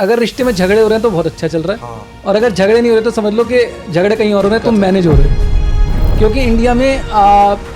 अगर रिश्ते में झगड़े हो रहे हैं तो बहुत अच्छा चल रहा है, हाँ। और अगर झगड़े नहीं हो रहे तो समझ लो कि झगड़े कहीं और हो रहे हैं, तो मैनेज हो रहे हो। क्योंकि इंडिया में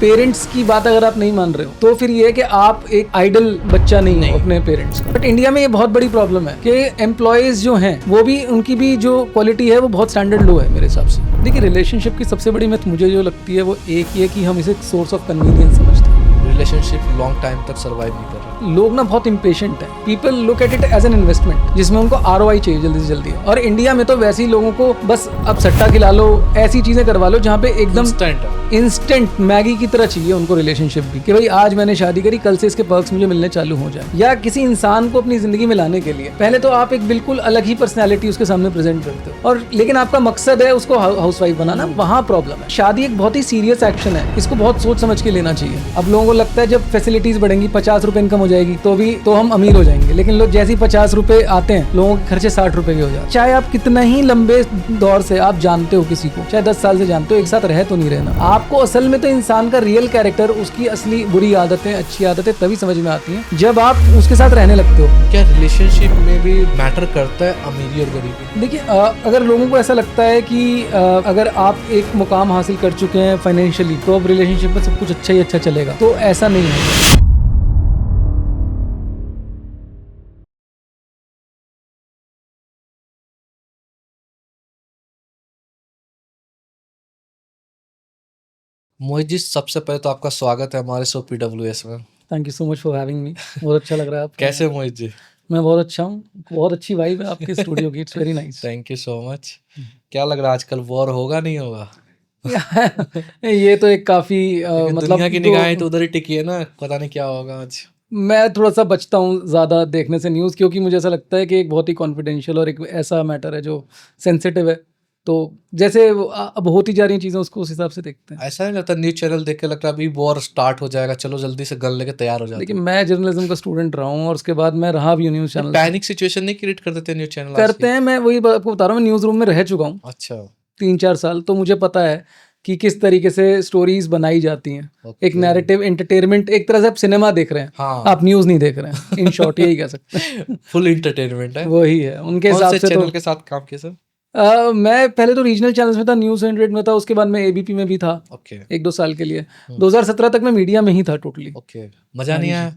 पेरेंट्स की बात अगर आप नहीं मान रहे हो तो फिर ये है कि आप एक आइडल बच्चा नहीं हो अपने पेरेंट्स का। बट इंडिया में ये बहुत बड़ी प्रॉब्लम है कि एम्प्लॉयज जो हैं वो भी, उनकी भी जो क्वालिटी है वो बहुत स्टैंडर्ड लो है मेरे हिसाब से। देखिए, रिलेशनशिप की सबसे बड़ी मिथ मुझे जो लगती है वो एक ही है कि हम इसे सोर्स ऑफ कन्वीनियंस समझते हैं। रिलेशनशिप लॉन्ग टाइम तक सर्वाइव नहीं कर रहा। लोग ना बहुत इम्पेशेंट हैं। People look at it as an investment जिसमें उनको ROI चाहिए जल्दी से जल्दी। और इंडिया में तो वैसे ही लोगों को बस अब सट्टा खिला लो, ऐसी चीजें करवा लो जहाँ पे एकदम इंस्टेंट मैगी की तरह चाहिए उनको रिलेशनशिप भी, कि भाई आज मैंने शादी करी, कल से इसके पर्क्स मुझे मिलने चालू हो जाए। या किसी इंसान को अपनी जिंदगी में लाने के लिए पहले तो आप एक बिल्कुल अलग ही पर्सनैलिटी उसके सामने प्रेजेंट करते हो, और लेकिन आपका मकसद है उसको हाउसवाइफ बनाना, वहाँ प्रॉब्लम है। शादी एक बहुत ही सीरियस एक्शन है, इसको बहुत सोच समझ के लेना चाहिए। अब लोगों को लगता है जब फैसिलिटीज बढ़ेंगी, 50 रुपए इनकम हो जाएगी तो हम अमीर हो जाएंगे, लेकिन लोग जैसे ही 50 रुपए आते हैं लोगों के खर्चे 60 रुपए के हो जाते हैं। चाहे आप कितना ही लंबे दौर से आप जानते हो किसी को, चाहे 10 साल से जानते हो, एक साथ रह तो नहीं रहना। आपको असल में तो इंसान का रियल कैरेक्टर, उसकी असली बुरी आदतें, अच्छी आदतें तभी समझ में आती हैं जब आप उसके साथ रहने लगते हो। क्या रिलेशनशिप में भी मैटर करता है अमीरी और गरीबी? देखिए, अगर लोगों को ऐसा लगता है कि अगर आप एक मुकाम हासिल कर चुके हैं फाइनेंशियली तो अब रिलेशनशिप में सब कुछ अच्छा ही अच्छा चलेगा, तो ऐसा नहीं है। मोहित जी, सबसे पहले तो आपका स्वागत है हमारे शो PWS में। Thank you so much for having me. बहुत अच्छा लग रहा है आपका। कैसे हो मोहित जी? मैं बहुत अच्छा हूँ, बहुत अच्छी वाइब है आपके स्टूडियो की, it's very nice. Thank you so much. क्या लग रहा है आजकल वॉर होगा नहीं होगा? ये तो एक काफी मतलब दुनिया की निगाहें तो उधर ही टिकी है ना, पता नहीं क्या होगा आज। मैं थोड़ा सा बचता हूँ ज़्यादा देखने से न्यूज़, क्योंकि मुझे ऐसा लगता है कि एक बहुत ही कॉन्फिडेंशियल और एक ऐसा मैटर है जो सेंसिटिव है। तो जैसे अब होती जा रही चीज़ें उसको उस हिसाब से देखते हैं। ऐसा नहीं लगता न्यूज चैनल देख के लगता है अभी वॉर स्टार्ट हो जाएगा, चलो जल्दी से गन लेके तैयार हो जाते लेकिन मैं जर्नलिज्म का स्टूडेंट रहा हूँ और उसके बाद मैं रहा भी न्यूज़ हैं? चैनल। पैनिक सिचुएशन नहीं क्रिएट कर देते न्यूज चैनल करते हैं, मैं वही आपको बता रहा हूँ, मैं न्यूज़ रूम में रह चुका हूँ अच्छा 3-4 साल, तो मुझे पता है कि किस तरीके से स्टोरीज बनाई जाती हैं। एक नैरेटिव एंटरटेनमेंट, एक तरह से आप सिनेमा देख रहे हैं, हाँ। आप न्यूज़ नहीं देख रहे हैं। इन शॉर्ट यही कह सकते हैं। फुल एंटरटेनमेंट है। वही है उनके कौन हिसाब से से। चैनल तो के साथ काम किया सर? मैं पहले तो रीजनल चैनल्स में था, न्यूज़ 100 में था, उसके बाद मैं ABP में भी था ओके 1-2 साल के लिए। 2017 तक मैं मीडिया में ही था टोटली। ओके। मजा नहीं आया?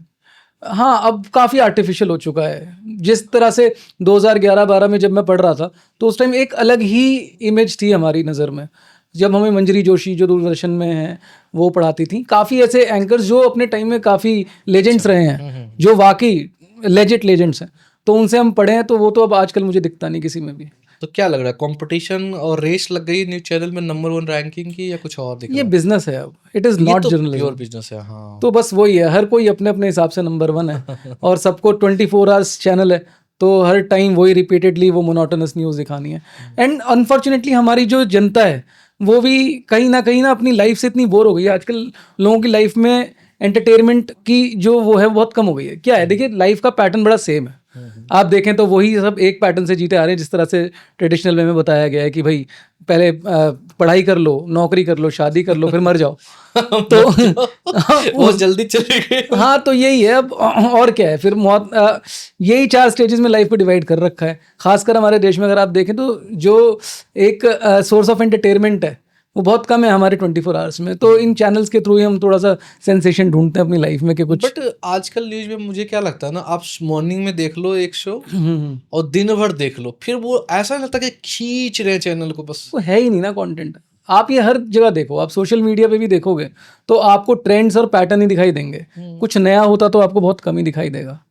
हाँ, अब काफ़ी आर्टिफिशियल हो चुका है। जिस तरह से 2011-12 में जब मैं पढ़ रहा था तो उस टाइम एक अलग ही इमेज थी हमारी नज़र में, जब हमें मंजरी जोशी जो दूरदर्शन में है वो पढ़ाती थी। काफ़ी ऐसे एंकर्स जो अपने टाइम में काफ़ी लेजेंड्स रहे हैं, जो वाकई लेजिट लेजेंड्स हैं, तो उनसे हम पढ़े हैं। तो वो तो अब आजकल मुझे दिखता नहीं किसी में भी। तो क्या लग रहा है, कंपटीशन और रेस लग गई न्यूज चैनल में नंबर 1 रैंकिंग की, या कुछ और दिख ये रहा है? बिजनेस है अब, it is not journalism. Pure business है। हाँ तो बस वही है, हर कोई अपने अपने हिसाब से नंबर 1 है और सबको 24 आवर्स चैनल है, तो हर टाइम वही रिपीटेडली वो मोनोटोनस न्यूज़ दिखानी है। एंड अनफॉर्चुनेटली हमारी जो जनता है वो भी कहीं ना अपनी लाइफ से इतनी बोर हो गई है। आजकल लोगों की लाइफ में एंटरटेनमेंट की जो वो है बहुत कम हो गई है। क्या है, देखिए लाइफ का पैटर्न बड़ा सेम है। आप देखें तो वही सब एक पैटर्न से जीते आ रहे हैं, जिस तरह से ट्रेडिशनल वे में बताया गया है कि भाई पहले पढ़ाई कर लो, नौकरी कर लो, शादी कर लो, फिर मर जाओ। तो बहुत जल्दी चले गए। हाँ, तो यही है अब, और क्या है फिर मौत। यही 4 स्टेजेस में लाइफ को डिवाइड कर रखा है। खासकर हमारे देश में अगर आप देखें तो जो एक सोर्स ऑफ एंटरटेनमेंट है वो बहुत कम है हमारे 24 आवर्स में। तो इन चैनल्स के थ्रू ही हम थोड़ा सा सेंसेशन ढूंढते हैं अपनी लाइफ में कि कुछ। बट आजकल न्यूज में मुझे क्या लगता है ना, आप मॉर्निंग में देख लो एक शो और दिन भर देख लो, फिर वो ऐसा नहीं लगता कि खींच रहे हैं चैनल को बस। वो है ही नहीं ना कंटेंट। आप ये हर जगह देखो, आप सोशल मीडिया पे भी देखोगे तो आपको ट्रेंड्स और पैटर्न ही दिखाई देंगे। कुछ नया होता तो आपको बहुत कम ही दिखाई देगा।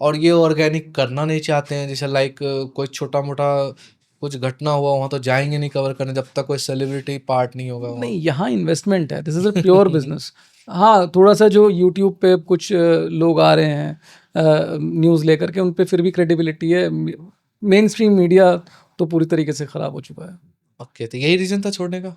और ये ऑर्गेनिक करना नहीं चाहते हैं, जैसे लाइक कोई छोटा मोटा कुछ घटना हुआ वहाँ तो जाएंगे नहीं कवर करने जब तक कोई सेलिब्रिटी पार्ट नहीं होगा वहाँ। नहीं, यहाँ इन्वेस्टमेंट है, this is a pure business. हाँ, थोड़ा सा जो यूट्यूब पे कुछ लोग आ रहे हैं न्यूज़ लेकर के, उन पे फिर भी क्रेडिबिलिटी है। मेन स्ट्रीम मीडिया तो पूरी तरीके से ख़राब हो चुका है। ओके, तो यही रीजन था छोड़ने का?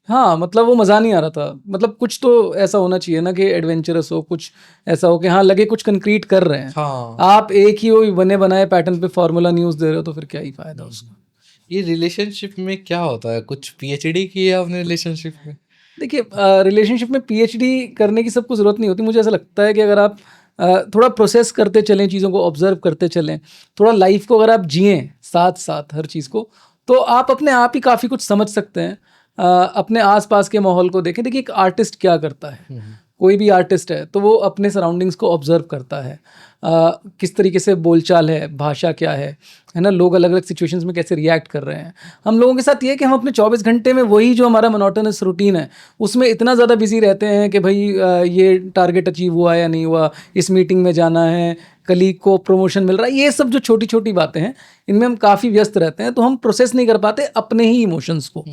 हाँ, मतलब वो मज़ा नहीं आ रहा था। मतलब कुछ तो ऐसा होना चाहिए ना कि एडवेंचरस हो, कुछ ऐसा हो कि हाँ लगे कुछ कंक्रीट कर रहे हैं। हाँ। आप एक ही वो बने बनाए पैटर्न पे फार्मूला न्यूज़ दे रहे हो तो फिर क्या ही फ़ायदा उसका। ये रिलेशनशिप में क्या होता है, कुछ PhD की है आपने रिलेशनशिप में? देखिए, रिलेशनशिप में PhD करने की सबको ज़रूरत नहीं होती। मुझे ऐसा लगता है कि अगर आप थोड़ा प्रोसेस करते चलें, चीज़ों को ऑब्जर्व करते चलें, थोड़ा लाइफ को अगर आप जिएं साथ साथ हर चीज़ को, तो आप अपने आप ही काफ़ी कुछ समझ सकते हैं। अपने आसपास के माहौल को देखें। देखिए, एक आर्टिस्ट क्या करता है, कोई भी आर्टिस्ट है तो वो अपने सराउंडिंग्स को ऑब्जर्व करता है, किस तरीके से बोलचाल है, भाषा क्या है ना, लोग अलग अलग सिचुएशंस में कैसे रिएक्ट कर रहे हैं। हम लोगों के साथ ये है कि हम अपने 24 घंटे में वही जो हमारा मोनोटोनस रूटीन है उसमें इतना ज़्यादा बिजी रहते हैं कि भाई ये टारगेट अचीव हुआ या नहीं हुआ, इस मीटिंग में जाना है, कलीग को प्रमोशन मिल रहा है, ये सब जो छोटी छोटी बातें हैं इनमें हम काफ़ी व्यस्त रहते हैं, तो हम प्रोसेस नहीं कर पाते अपने ही इमोशंस को।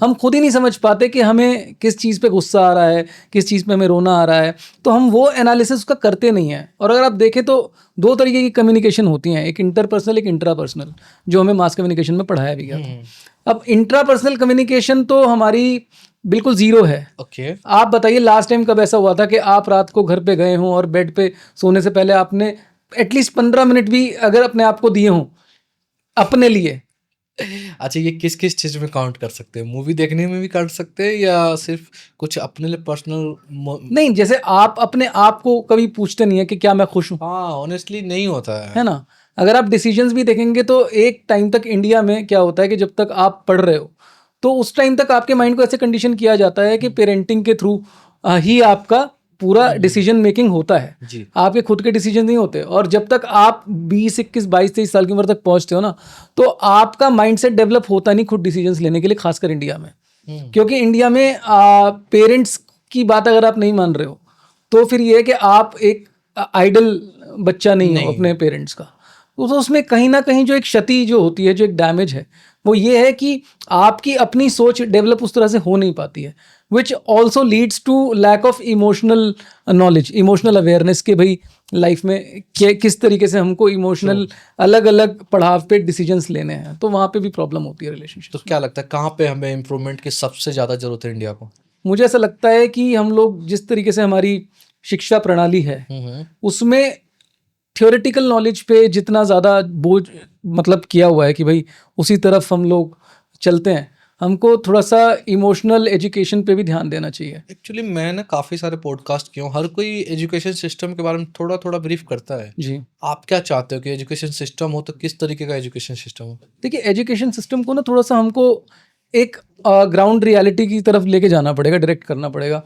हम खुद ही नहीं समझ पाते कि हमें किस चीज़ पे गुस्सा आ रहा है, किस चीज़ पे हमें रोना आ रहा है, तो हम वो एनालिसिस उसका करते नहीं हैं। और अगर आप देखें तो 2 तरीके की कम्युनिकेशन होती हैं, एक इंटरपर्सनल, एक इंट्रापर्सनल, जो हमें मास कम्युनिकेशन में पढ़ाया भी गया था। अब इंट्रापर्सनल कम्युनिकेशन तो हमारी बिल्कुल ज़ीरो है। ओके। आप बताइए लास्ट टाइम कब ऐसा हुआ था कि आप रात को घर पे गए हों और बेड पे सोने से पहले आपने एटलीस्ट 15 मिनट भी अगर अपने आप को दिए हों अपने लिए? अच्छा, ये किस किस चीज में काउंट कर सकते हैं? मूवी देखने में भी कर सकते हैं या सिर्फ कुछ अपने लिए पर्सनल? नहीं, जैसे आप अपने आप को कभी पूछते नहीं है कि क्या मैं खुश हूँ, हाँ, ऑनेस्टली नहीं होता है ना? अगर आप डिसीजंस भी देखेंगे तो एक टाइम तक इंडिया में क्या होता है कि जब तक आप पढ़ रहे हो तो उस टाइम तक आपके माइंड को ऐसे कंडीशन किया जाता है कि पेरेंटिंग के थ्रू ही आपका पूरा डिसीजन मेकिंग होता है, जी। आपके खुद के डिसीजन नहीं होते। और जब तक आप 20, 21, 22, 23 साल की उम्र तक पहुंचते हो ना, तो आपका माइंडसेट डेवलप होता नहीं खुद डिसीजंस लेने के लिए, खासकर इंडिया में। क्योंकि इंडिया में पेरेंट्स की बात अगर आप नहीं मान रहे हो तो फिर ये है कि आप एक आइडल बच्चा नहीं हो अपने पेरेंट्स का। तो उसमें कहीं ना कहीं जो एक क्षति जो होती है, जो एक डैमेज है, वो ये है कि आपकी अपनी सोच डेवलप उस तरह से हो नहीं पाती है, which also leads to lack of emotional knowledge, emotional awareness के भाई लाइफ में किस तरीके से हमको इमोशनल अलग अलग पड़ाव पे डिसीजंस लेने हैं, तो वहाँ पे भी प्रॉब्लम होती है रिलेशनशिप। तो क्या लगता है कहाँ पे हमें इम्प्रूवमेंट की सबसे ज़्यादा ज़रूरत है इंडिया को? मुझे ऐसा लगता है कि हम लोग जिस तरीके से हमारी शिक्षा प्रणाली है उसमें थ्योरेटिकल नॉलेज पे जितना ज़्यादा बोझ मतलब किया हुआ है कि भाई उसी तरफ हम लोग चलते हैं, हमको थोड़ा सा इमोशनल एजुकेशन पे भी ध्यान देना चाहिए। एक्चुअली मैंने काफ़ी सारे पॉडकास्ट किए हूँ, हर कोई एजुकेशन सिस्टम के बारे में थोड़ा थोड़ा ब्रीफ करता है। जी, आप क्या चाहते हो कि एजुकेशन सिस्टम हो तो किस तरीके का एजुकेशन सिस्टम हो? देखिए, एजुकेशन सिस्टम को ना थोड़ा सा हमको एक ग्राउंड रियलिटी की तरफ लेके जाना पड़ेगा, डायरेक्ट करना पड़ेगा।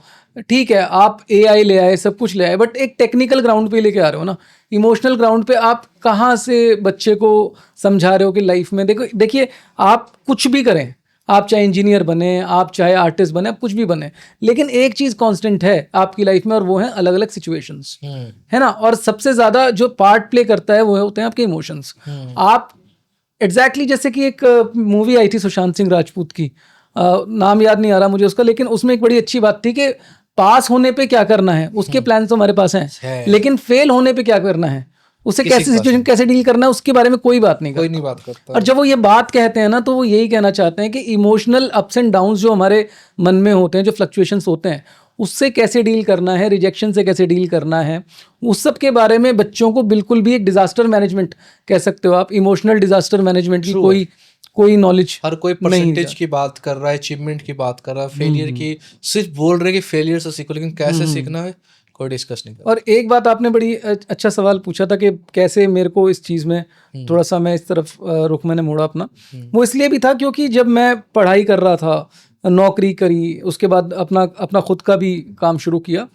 ठीक है, आप AI ले आए, सब कुछ ले आए, बट एक टेक्निकल ग्राउंड पे लेके आ रहे हो ना, इमोशनल ग्राउंड पे आप कहाँ से बच्चे को समझा रहे हो कि लाइफ में देखिए आप कुछ भी करें, आप चाहे इंजीनियर बने, आप चाहे आर्टिस्ट बने, आप कुछ भी बने, लेकिन एक चीज़ कांस्टेंट है आपकी लाइफ में और वो है अलग अलग सिचुएशंस, है ना? और सबसे ज़्यादा जो पार्ट प्ले करता है वो होते हैं आपके इमोशंस। आप एग्जैक्टली जैसे कि एक मूवी आई थी सुशांत सिंह राजपूत की, नाम याद नहीं आ रहा मुझे उसका, लेकिन उसमें एक बड़ी अच्छी बात थी कि पास होने पे क्या करना है उसके प्लान तो हमारे पास हैं, लेकिन फेल होने पे क्या करना है, उसे कैसे सिचुएशन कैसे डील करना है उसके बारे में कोई बात नहीं करता। कोई नहीं बात करता। और जब वो ये बात कहते हैं ना तो वो यही कहना चाहते हैं कि इमोशनल अप्स एंड डाउन्स जो हमारे मन में होते हैं, जो फ्लक्चुएशंस होते हैं, उससे कैसे डील करना है, रिजेक्शन से कैसे डील करना है, उस सब के बारे में बच्चों को बिल्कुल भी एक डिजास्टर मैनेजमेंट कह सकते हो आप, इमोशनल डिजास्टर मैनेजमेंट की कोई नॉलेज। हर कोई परसेंटेज की बात कर रहा है, अचीवमेंट की बात कर रहा है, फेलियर की सिर्फ बोल रहे हैं कि फेलियर से सीखो, लेकिन कैसे सीखना है कोई डिस्कस नहीं कर। और एक बात आपने बड़ी अच्छा सवाल पूछा था कि कैसे मेरे को इस चीज़ में थोड़ा सा मैं इस तरफ रुख मैंने मोड़ा अपना, वो इसलिए भी था क्योंकि जब मैं पढ़ाई कर रहा था, नौकरी करी, उसके बाद अपना खुद का भी काम शुरू किया,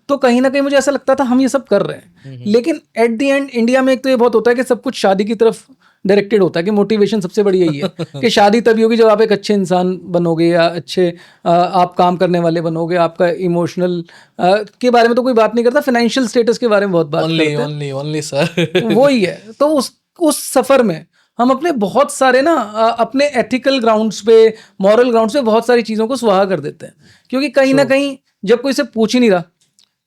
तो कहीं ना कहीं मुझे ऐसा लगता था हम ये सब कर रहे हैं, लेकिन एट द एंड इंडिया में एक तो ये बहुत होता है कि सब कुछ शादी की तरफ डायरेक्टेड होता है कि मोटिवेशन सबसे बड़ी यही है कि शादी तभी होगी जब आप एक अच्छे इंसान बनोगे या अच्छे आप काम करने वाले बनोगे। आपका इमोशनल के बारे में तो कोई बात नहीं करता, फाइनेंशियल स्टेटस के बारे में बहुत बात करते हैं। ओनली सर वो ही है। तो उस सफ़र में हम अपने बहुत सारे ना अपने एथिकल ग्राउंड्स पे, मॉरल ग्राउंड्स पे बहुत सारी चीज़ों को स्वाहा कर देते हैं, क्योंकि कहीं ना कहीं जब कोई से पूछ ही नहीं रहा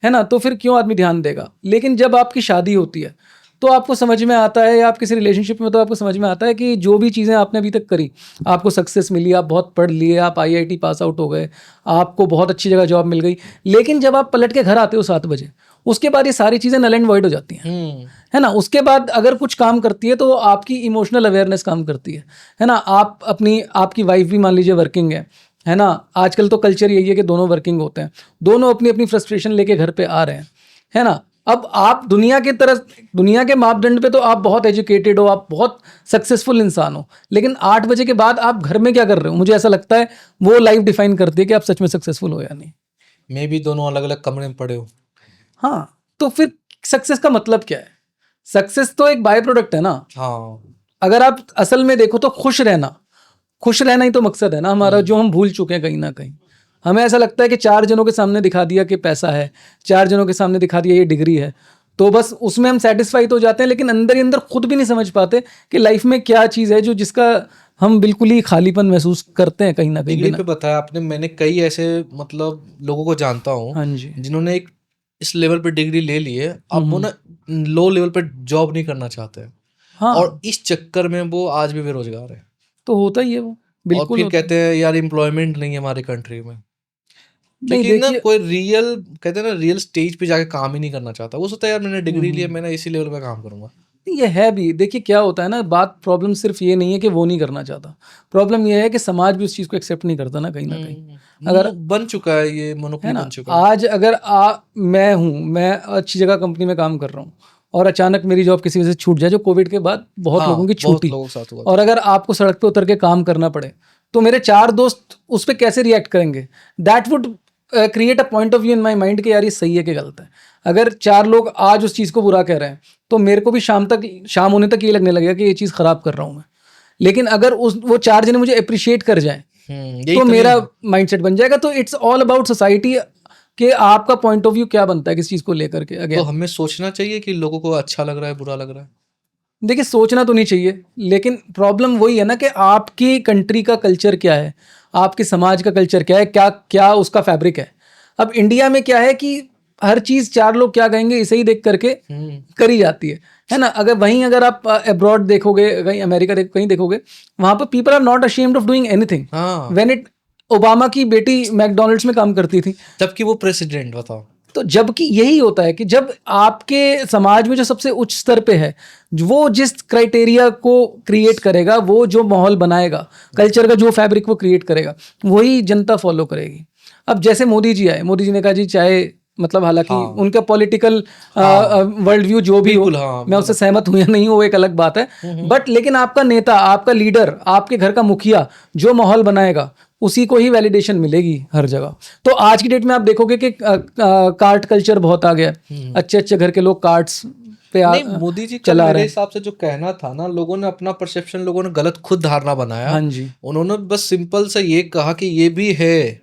है ना, तो फिर क्यों आदमी ध्यान देगा। लेकिन जब आपकी शादी होती है तो आपको समझ में आता है, या आप किसी रिलेशनशिप में, तो आपको समझ में आता है कि जो भी चीज़ें आपने अभी तक करी, आपको सक्सेस मिली, आप बहुत पढ़ लिए, आप IIT पास आउट हो गए, आपको बहुत अच्छी जगह जॉब मिल गई, लेकिन जब आप पलट के घर आते हो 7 बजे, उसके बाद ये सारी चीज़ें नल एंड वॉइड हो जाती हैं, है ना। उसके बाद अगर कुछ काम करती है तो आपकी इमोशनल अवेयरनेस काम करती है ना। आपकी वाइफ भी मान लीजिए वर्किंग है ना। आजकल तो कल्चर यही है कि दोनों वर्किंग होते हैं, दोनों अपनी अपनी फ्रस्ट्रेशन लेके घर पे आ रहे हैं, है ना। अब आप दुनिया के मापदंड पे तो आप बहुत एजुकेटेड हो, आप बहुत सक्सेसफुल इंसान हो, लेकिन 8 बजे के बाद आप घर में क्या कर रहे हो, मुझे ऐसा लगता है वो लाइफ डिफाइन करती है कि आप सच में सक्सेसफुल हो या नहीं। मे भी दोनों अलग अलग कमरे में पड़े हो। हाँ, तो फिर सक्सेस का मतलब क्या है? सक्सेस तो एक बाय प्रोडक्ट है ना। हाँ, अगर आप असल में देखो तो खुश रहना ही तो मकसद है ना हमारा, जो हम भूल चुके हैं कहीं ना कहीं। हमें ऐसा लगता है कि 4 जनों के सामने दिखा दिया कि पैसा है, 4 जनों के सामने दिखा दिया ये डिग्री है, तो बस उसमें हम सेटिस्फाई तो हो जाते हैं, लेकिन अंदर ही अंदर खुद भी नहीं समझ पाते कि लाइफ में क्या चीज़ है जो जिसका हम बिल्कुल ही खालीपन महसूस करते हैं कहीं ना कहीं डिग्री बिना। पे बताया आपने, मैंने कई ऐसे मतलब लोगों को जानता हूँ हाँ जी। जिन्होंने एक इस लेवल पे डिग्री ले ली है, अब वो ना लो लेवल पे जॉब नहीं करना चाहते हैं, हाँ, और इस चक्कर में वो आज भी बेरोजगार है। तो होता ही है वो, और बिल्कुल फिर होता है। कहते हैं यार एम्प्लॉयमेंट नहीं है हमारी कंट्री में, नहीं क्योंकि ना देखिए, कोई रियल, कहते हैं ना, रियल स्टेज पे जाके काम ही नहीं करना चाहता। वो सोचता है यार मैंने डिग्री लिया, मैंने इसी लेवल पे काम करूंगा। ये है भी, देखिए क्या होता है ना, बात प्रॉब्लम सिर्फ ये नहीं है कि वो नहीं करना चाहता, प्रॉब्लम ये है कि समाज भी उस चीज़ को एक्सेप्ट नहीं करता ना कहीं ना कहीं। अगर बन चुका है, ये है मोनोपोली ना, बन चुका है। आज अगर मैं अच्छी जगह कंपनी में काम कर रहा हूँ और अचानक मेरी जॉब किसी वजह से छूट जाए, जो कोविड के बाद बहुत लोगों की हाँ, बहुत छूटी, लोगों के साथ हुआ और अगर आपको सड़क पे उतर के काम करना पड़े, तो मेरे 4 दोस्त उस पर कैसे रिएक्ट करेंगे? That would create a point of view in my mind कि यार ये सही है कि गलत है। अगर 4 लोग आज उस चीज़ को बुरा कह रहे हैं, तो मेरे को भी शाम होने तक ये लगने लगेगा कि ये चीज़ खराब कर रहा हूँ मैं। लेकिन अगर वो 4 जने मुझे अप्रिशिएट कर जाएं, यही तो तो मेरा नहीं। माइंडसेट बन जाएगा। तो इट्स ऑल अबाउट सोसाइटी कि आपका पॉइंट ऑफ व्यू क्या बनता है किस चीज़ को लेकर के। तो अगेन हमें सोचना चाहिए कि लोगों को अच्छा लग रहा है, बुरा लग रहा है। देखिए, सोचना तो नहीं चाहिए, लेकिन प्रॉब्लम वही है ना कि आपकी कंट्री का कल्चर क्या है, आपके समाज का कल्चर क्या है, क्या क्या उसका फैब्रिक है। अब इंडिया में क्या है कि हर चीज़ 4 लोग क्या कहेंगे इसे ही देख करके करी जाती है ना। अगर आप अब्रॉड देखोगे, कहीं अमेरिका कहीं देखोगे, वहाँ पर people are not ashamed of doing anything. हाँ, व्हेन इट ओबामा की बेटी मैकडोनल्ड्स में काम करती थी, जबकि वो प्रेसिडेंट, बताओ। तो जबकि यही होता है कि जब आपके समाज में जो सबसे उच्च स्तर पे है, वो जिस क्राइटेरिया को क्रिएट करेगा, वो जो माहौल बनाएगा, कल्चर का जो फैब्रिक वो क्रिएट करेगा, वही जनता फॉलो करेगी। अब जैसे मोदी जी आए, मोदी जी ने कहा जी चाहे, मतलब हालांकि हाँ, उनका पॉलिटिकल हाँ, वर्ल्ड व्यू जो भी हो, बिल्कुल, हाँ, मैं उससे सहमत हूं या नहीं हूं वो एक अलग बात है, बट लेकिन आपका नेता, आपका लीडर, आपके घर का मुखिया जो माहौल बनाएगा, उसी को ही वैलिडेशन मिलेगी हर जगह। तो आज की डेट में आप देखोगे कि कार्ट कल्चर बहुत आ गया है, अच्छे अच्छे घर के लोग कार्ट्स पे नहीं, मोदी जी का चला मेरे रहे हैं। हिसाब से जो कहना था ना, लोगों ने अपना परसेप्शन, लोगों ने गलत खुद धारणा बनाया। हाँ जी, उन्होंने बस सिंपल से ये कहा कि ये भी है।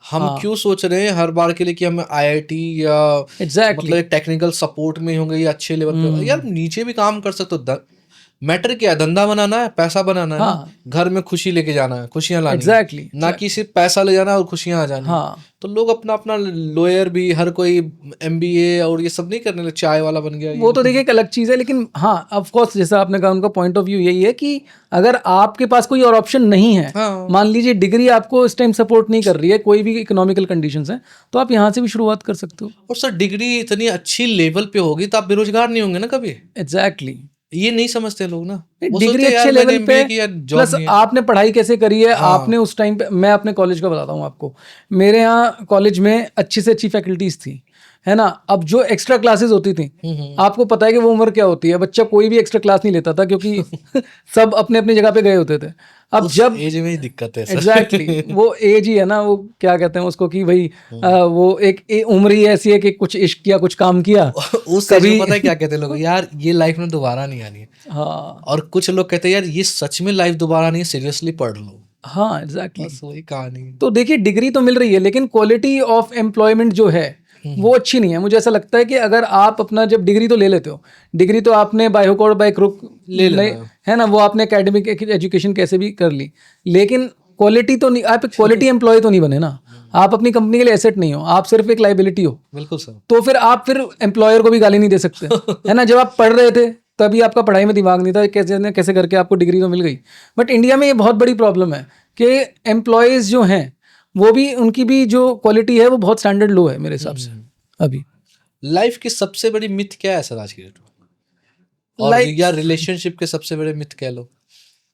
हम हाँ, क्यों सोच रहे हैं हर बार के लिए कि हम आईआईटी या एग्जैक्टली। मतलब टेक्निकल सपोर्ट में होंगे या अच्छे लेवल पे, यार नीचे भी काम कर सकते हो। मैटर क्या है? धंधा बनाना है, पैसा बनाना है ना। हाँ, घर में खुशी लेके जाना है, खुशियां लानी है, एग्जैक्टली, ना कि सिर्फ पैसा ले जाना और खुशियां आ जानी है। हाँ, तो लोग अपना अपना लॉयर भी, हर कोई एमबीए और ये सब नहीं करने लगे, चाय वाला बन गया वो ये। तो देखिए एक अलग चीज़ है, लेकिन हाँ ऑफ कोर्स जैसा आपने कहा, उनका पॉइंट ऑफ व्यू यही है कि अगर आपके पास कोई और ऑप्शन नहीं है, हाँ, मान लीजिए डिग्री आपको इस टाइम सपोर्ट नहीं कर रही है, कोई भी इकोनॉमिकल कंडीशंस हैं, तो आप यहाँ से भी शुरुआत कर सकते हो। और सर डिग्री इतनी अच्छी लेवल पे होगी तो आप बेरोजगार नहीं होंगे ना कभी। एग्जैक्टली, ये नहीं समझते लोग ना। वो डिग्री सोचते हैं अच्छे यार मैंने लेवल पे, एमबीए किया, जॉब प्लस नहीं है। आपने पढ़ाई कैसे करी है, हाँ, आपने उस टाइम पे, मैं अपने कॉलेज का बताता हूँ आपको, मेरे यहाँ कॉलेज में अच्छी से अच्छी फैकल्टीज थी, है ना। अब जो एक्स्ट्रा क्लासेस होती थी, आपको पता है कि वो उम्र क्या होती है, बच्चा कोई भी एक्स्ट्रा क्लास नहीं लेता था, क्योंकि सब अपने अपनी जगह पे गए होते थे। अब उस जब एज में ही दिक्कत है सर। एग्जैक्टली वो एज ही है ना, वो क्या कहते हैं उसको कि भाई वो एक उम्र ही ऐसी है कि कुछ इश्क किया, कुछ काम किया उस एज में कभी। पता है क्या कहते हैं लोग? यार ये लाइफ में दोबारा नहीं आनी है। हाँ, और कुछ लोग कहते हैं यार ये सच में लाइफ दोबारा नहीं है, सीरियसली पढ़ लो। हाँ, एग्जैक्टली। बस वही कहानी है। तो देखिए डिग्री तो मिल रही है, लेकिन क्वालिटी ऑफ एम्प्लॉयमेंट जो है वो अच्छी नहीं है। मुझे ऐसा लगता है कि अगर आप अपना जब डिग्री तो ले लेते हो, डिग्री तो आपने बाय हुक और बाय क्रुक ले लेना है। है ना, वो आपने एकेडमिक एजुकेशन कैसे भी कर ली, लेकिन क्वालिटी तो नहीं, आप एक क्वालिटी एम्प्लॉय तो नहीं बने ना। आप अपनी कंपनी के लिए एसेट नहीं हो, आप सिर्फ एक लाइबिलिटी हो। बिल्कुल सर। तो फिर एम्प्लॉयर को भी गाली नहीं दे सकते, है ना। जब आप पढ़ रहे थे तभी आपका पढ़ाई में दिमाग नहीं था, कैसे न कैसे करके आपको डिग्री तो मिल गई। बट इंडिया में ये बहुत बड़ी प्रॉब्लम है कि एम्प्लॉयज़ जो हैं, वो भी, उनकी भी जो क्वालिटी है वो बहुत स्टैंडर्ड लो है मेरे हिसाब से अभी। लाइफ की सबसे बड़ी मिथ क्या है सर आज की डेट में? और लाइक या रिलेशनशिप के सबसे बड़े मिथ कह लो।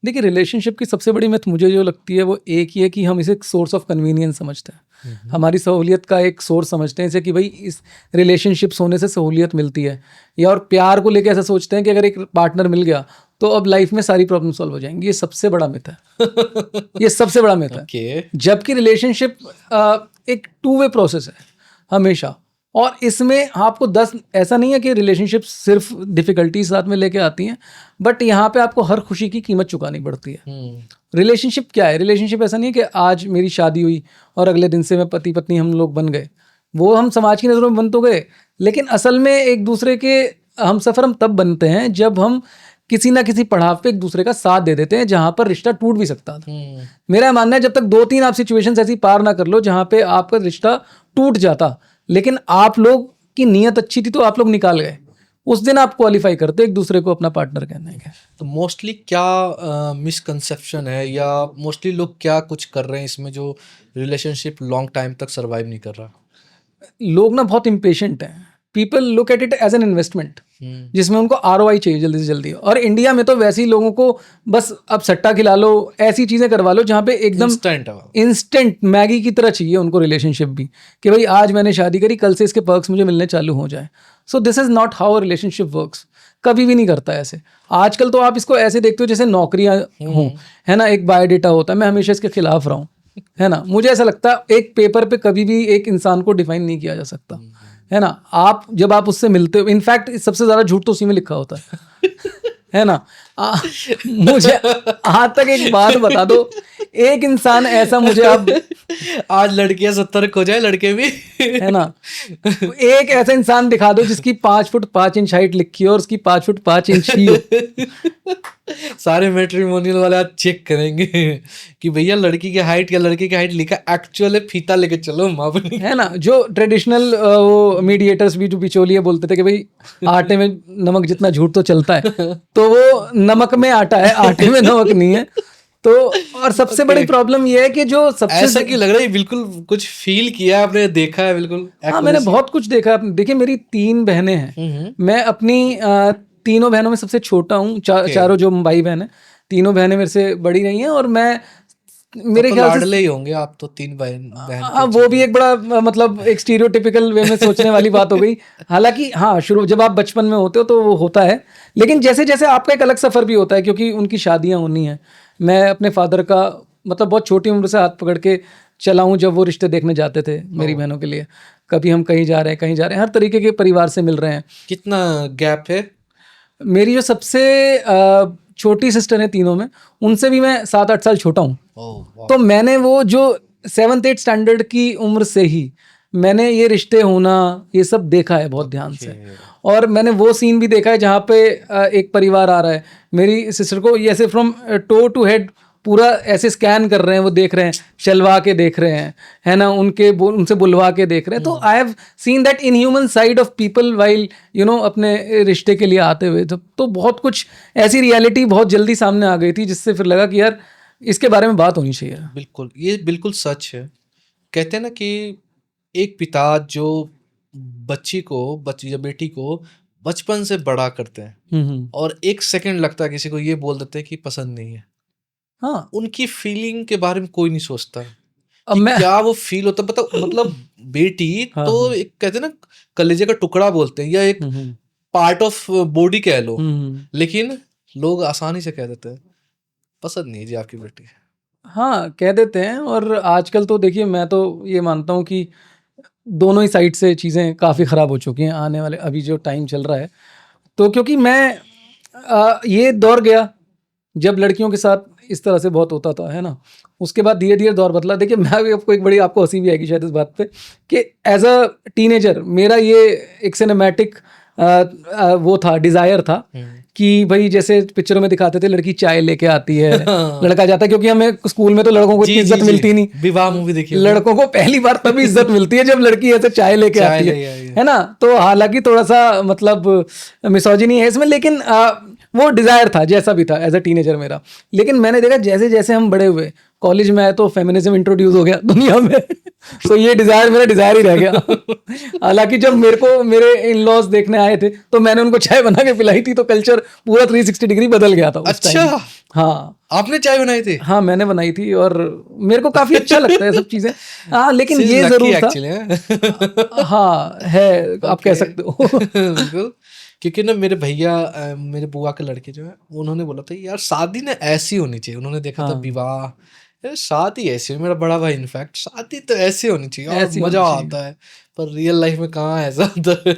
देखिए रिलेशनशिप की सबसे बड़ी मिथ मुझे जो लगती है वो एक ही है कि हम इसे सोर्स ऑफ कन्वीनियंस समझते हैं, हमारी सहूलियत का एक सोर्स समझते हैं, जैसे कि भाई इस रिलेशनशिप्स होने से सहूलियत मिलती है, या और प्यार को लेकर ऐसा सोचते हैं कि अगर एक पार्टनर मिल गया तो अब लाइफ में सारी प्रॉब्लम सॉल्व हो जाएंगी। ये सबसे बड़ा मिथ है ये सबसे बड़ा मिथ है। Okay. जबकि रिलेशनशिप एक टू वे प्रोसेस है हमेशा, और इसमें आपको 10 ऐसा नहीं है कि रिलेशनशिप सिर्फ डिफिकल्टीज साथ में लेके आती हैं, बट यहाँ पे आपको हर खुशी की कीमत चुकानी पड़ती है। रिलेशनशिप क्या है? रिलेशनशिप ऐसा नहीं है कि आज मेरी शादी हुई और अगले दिन से मैं पति पत्नी हम लोग बन गए। वो हम समाज की नज़रों में बन तो गए, लेकिन असल में एक दूसरे के हम सफ़र हम तब बनते हैं जब हम किसी ना किसी पड़ाव पे एक दूसरे का साथ दे देते हैं, जहां पर रिश्ता टूट भी सकता था। मेरा मानना है जब तक 2-3 आप सिचुएशंस ऐसी पार ना कर लो जहां पे आपका रिश्ता टूट जाता, लेकिन आप लोग की नीयत अच्छी थी तो आप लोग निकाल गए, उस दिन आप क्वालिफाई करते एक दूसरे को अपना पार्टनर कहने के। तो मोस्टली क्या मिसकंसेप्शन है, या मोस्टली लोग क्या कुछ कर रहे हैं इसमें जो रिलेशनशिप लॉन्ग टाइम तक सरवाइव नहीं कर रहा? लोग ना बहुत इम्पेशेंट हैं। People look at it as an investment जिसमें उनको ROI चाहिए जल्दी से जल्दी, और इंडिया में तो वैसे ही लोगों को बस अब सट्टा खिला लो, ऐसी चीज़ें करवा लो जहाँ पे एकदम इंस्टेंट मैगी की तरह चाहिए उनको रिलेशनशिप भी, कि भाई आज मैंने शादी करी कल से इसके पर्क्स मुझे मिलने चालू हो जाए। So this is not how relationship works. कभी भी नहीं करता ऐसे। आजकल तो आप इसको ऐसे देखते हो जैसे नौकरियाँ हों, है ना, एक बायोडेटा होता है। मैं हमेशा इसके खिलाफ रहा हूँ, है ना। मुझे ऐसा लगता है एक पेपर पे कभी भी एक इंसान को डिफाइन नहीं किया जा सकता, है ना। आप जब आप उससे मिलते हो, इनफैक्ट सबसे ज़्यादा झूठ तो उसी में लिखा होता है ना। मुझे आज तक एक बात बता दो, एक इंसान ऐसा मुझे आप आज लड़कियां 70 हो जाए, लड़के भी, है ना, एक ऐसा इंसान दिखा दो जिसकी 5 फुट 5 इंच हाइट लिखी हो और उसकी 5 फुट 5 इंच ही हो। सारे मैट्रिमोनियल वाले आज चेक करेंगे कि भैया लड़की की हाइट या लड़के की हाइट लिखा एक्चुअल फीता लेके चलो मापनी, है ना। जो ट्रेडिशनल वो मीडिएटर्स भी जो बिचौलिए बोलते थे कि भाई आटे में नमक जितना झूठ तो चलता है, तो वो नमक में आटा है, आटे में नमक नहीं है। तो और सबसे बड़ी प्रॉब्लम ये है कि जो सबसे ऐसा क्यों लग रहा है, बिल्कुल कुछ फील किया आपने, देखा है बिल्कुल? हाँ, मैंने बहुत कुछ देखा। देखिए मेरी 3 बहनें हैं, मैं अपनी तीनों बहनों में सबसे छोटा हूँ। चारों जो भाई बहन है, तीनों बहनें मेरे से बड़ी नहीं हैं, और मैं मेरे ख्याल से लाडले ही होंगे आप तो 3 बहन। हाँ, वो भी एक बड़ा मतलब एक स्टीरियोटिपिकल वे में सोचने वाली बात हो गई। हालांकि हाँ, शुरू जब आप बचपन में होते हो तो वो होता है, लेकिन जैसे जैसे आपका एक अलग सफ़र भी होता है, क्योंकि उनकी शादियाँ होनी हैं। मैं अपने फादर का मतलब बहुत छोटी उम्र से हाथ पकड़ के चला हूँ, जब वो रिश्ते देखने जाते थे मेरी बहनों के लिए। कभी हम कहीं जा रहे हैं, हर तरीके के परिवार से मिल रहे हैं। कितना गैप है? मेरी जो सबसे छोटी सिस्टर है तीनों में, उनसे भी मैं 7-8 साल छोटा हूँ। तो मैंने वो जो 7th-8th स्टैंडर्ड की उम्र से ही मैंने ये रिश्ते होना ये सब देखा है बहुत ध्यान से, और मैंने वो सीन भी देखा है जहाँ पे एक परिवार आ रहा है, मेरी सिस्टर को ऐसे फ्रॉम टो टू हेड पूरा ऐसे स्कैन कर रहे हैं, वो देख रहे हैं, चलवा के देख रहे हैं, है ना, उनसे बुलवा के देख रहे हैं। तो I have seen that in human side of people while अपने रिश्ते के लिए आते हुए। तो बहुत कुछ ऐसी रियलिटी बहुत जल्दी सामने आ गई थी, जिससे फिर लगा कि यार इसके बारे में बात होनी चाहिए। बिल्कुल, ये बिल्कुल सच है। कहते हैं ना कि एक पिता जो बच्ची या बेटी को बचपन से बड़ा करते हैं, और 1 सेकंड लगता है किसी को ये बोल देते हैं कि पसंद नहीं है। हाँ, उनकी फीलिंग के बारे में कोई नहीं सोचता अब कि मैं क्या वो फील होता है। मतलब बेटी तो एक कहते हैं ना कलेजे का टुकड़ा बोलते हैं, या एक पार्ट ऑफ बॉडी कह लो, लेकिन लोग आसानी से कह देते हैं पसंद नहीं जी आपकी बेटी। हाँ, कह देते हैं। और आजकल तो देखिए, मैं तो ये मानता हूँ कि दोनों ही साइड से चीज़ें काफ़ी ख़राब हो चुकी हैं आने वाले अभी जो टाइम चल रहा है। तो क्योंकि मैं ये दौर गया जब लड़कियों के साथ इस तरह से बहुत होता था, है ना। उसके बाद धीरे धीरे दौर बदला। देखिए मैं भी आपको एक बड़ी, आपको हंसी भी आएगी शायद इस बात पे, कि एज अ टीनेजर मेरा ये एक सिनेमैटिक वो था, डिज़ायर था कि भाई जैसे पिक्चरों में दिखाते थे लड़की चाय लेके आती है, लड़का जाता है, क्योंकि हमें स्कूल में तो लड़कों को इतनी इज्जत मिलती नहीं। विवाह मूवी देखिए, लड़कों को पहली बार तभी इज्जत मिलती है जब लड़की ऐसे चाय लेके आती है ना। तो हालांकि थोड़ा सा मतलब मिसोजिनी है इसमें, लेकिन वो डिज़ायर था जैसा भी था एज अ टीनेजर मेरा। लेकिन मैंने देखा जैसे जैसे हम बड़े हुए, कॉलेज में आया तो फेमिनिज्म इंट्रोड्यूस हो गया दुनिया में तो ये डिजायर मेरा डिजायर ही रह गया। हालांकि जब मेरे को मेरे इन लॉज देखने आए थे तो मैंने उनको चाय बना के पिलाई थी, तो कल्चर पूरा 360 डिग्री बदल गया था उस अच्छा टाइम। हाँ, आपने चाय बनाई थी? हाँ मैंने बनाई थी और मेरे को काफी अच्छा लगता है सब चीजें। हाँ लेकिन ये जरूर था। हाँ है, आप कह सकते हो। बिल्कुल, क्योंकि ना मेरे भैया मेरे बुआ के लड़के जो है उन्होंने बोला था यार शादी ना ऐसी होनी चाहिए। उन्होंने देखा था विवाह, यार शादी ऐसी, मेरा बड़ा भाई इनफैक्ट, शादी तो ऐसी होनी चाहिए और मजा आता है, पर रियल लाइफ में कहाँ ऐसा होता है।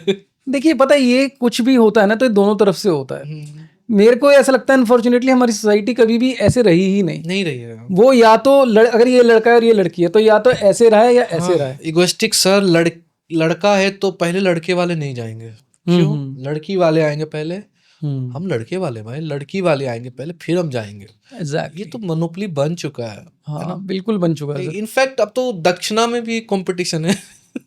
देखिए पता है ये कुछ भी होता है ना तो ये दोनों तरफ से होता है। मेरे को ऐसा लगता है अनफॉर्चुनेटली हमारी सोसाइटी कभी भी ऐसे रही ही नहीं रही है। वो या तो अगर ये लड़का है और ये लड़की है तो या तो ऐसे रहा है या ऐसे रहा है। इगोइस्टिक सर, लड़का है तो पहले लड़के वाले नहीं जाएंगे, क्यों? लड़की वाले आएंगे पहले, हम लड़के वाले भाई, लड़की वाले आएंगे पहले फिर हम जाएंगे। Exactly. ये तो मोनोपोली बन चुका है। हाँ ना? बिल्कुल बन चुका है। इनफैक्ट अब तो दक्षिणा में भी कंपटीशन है।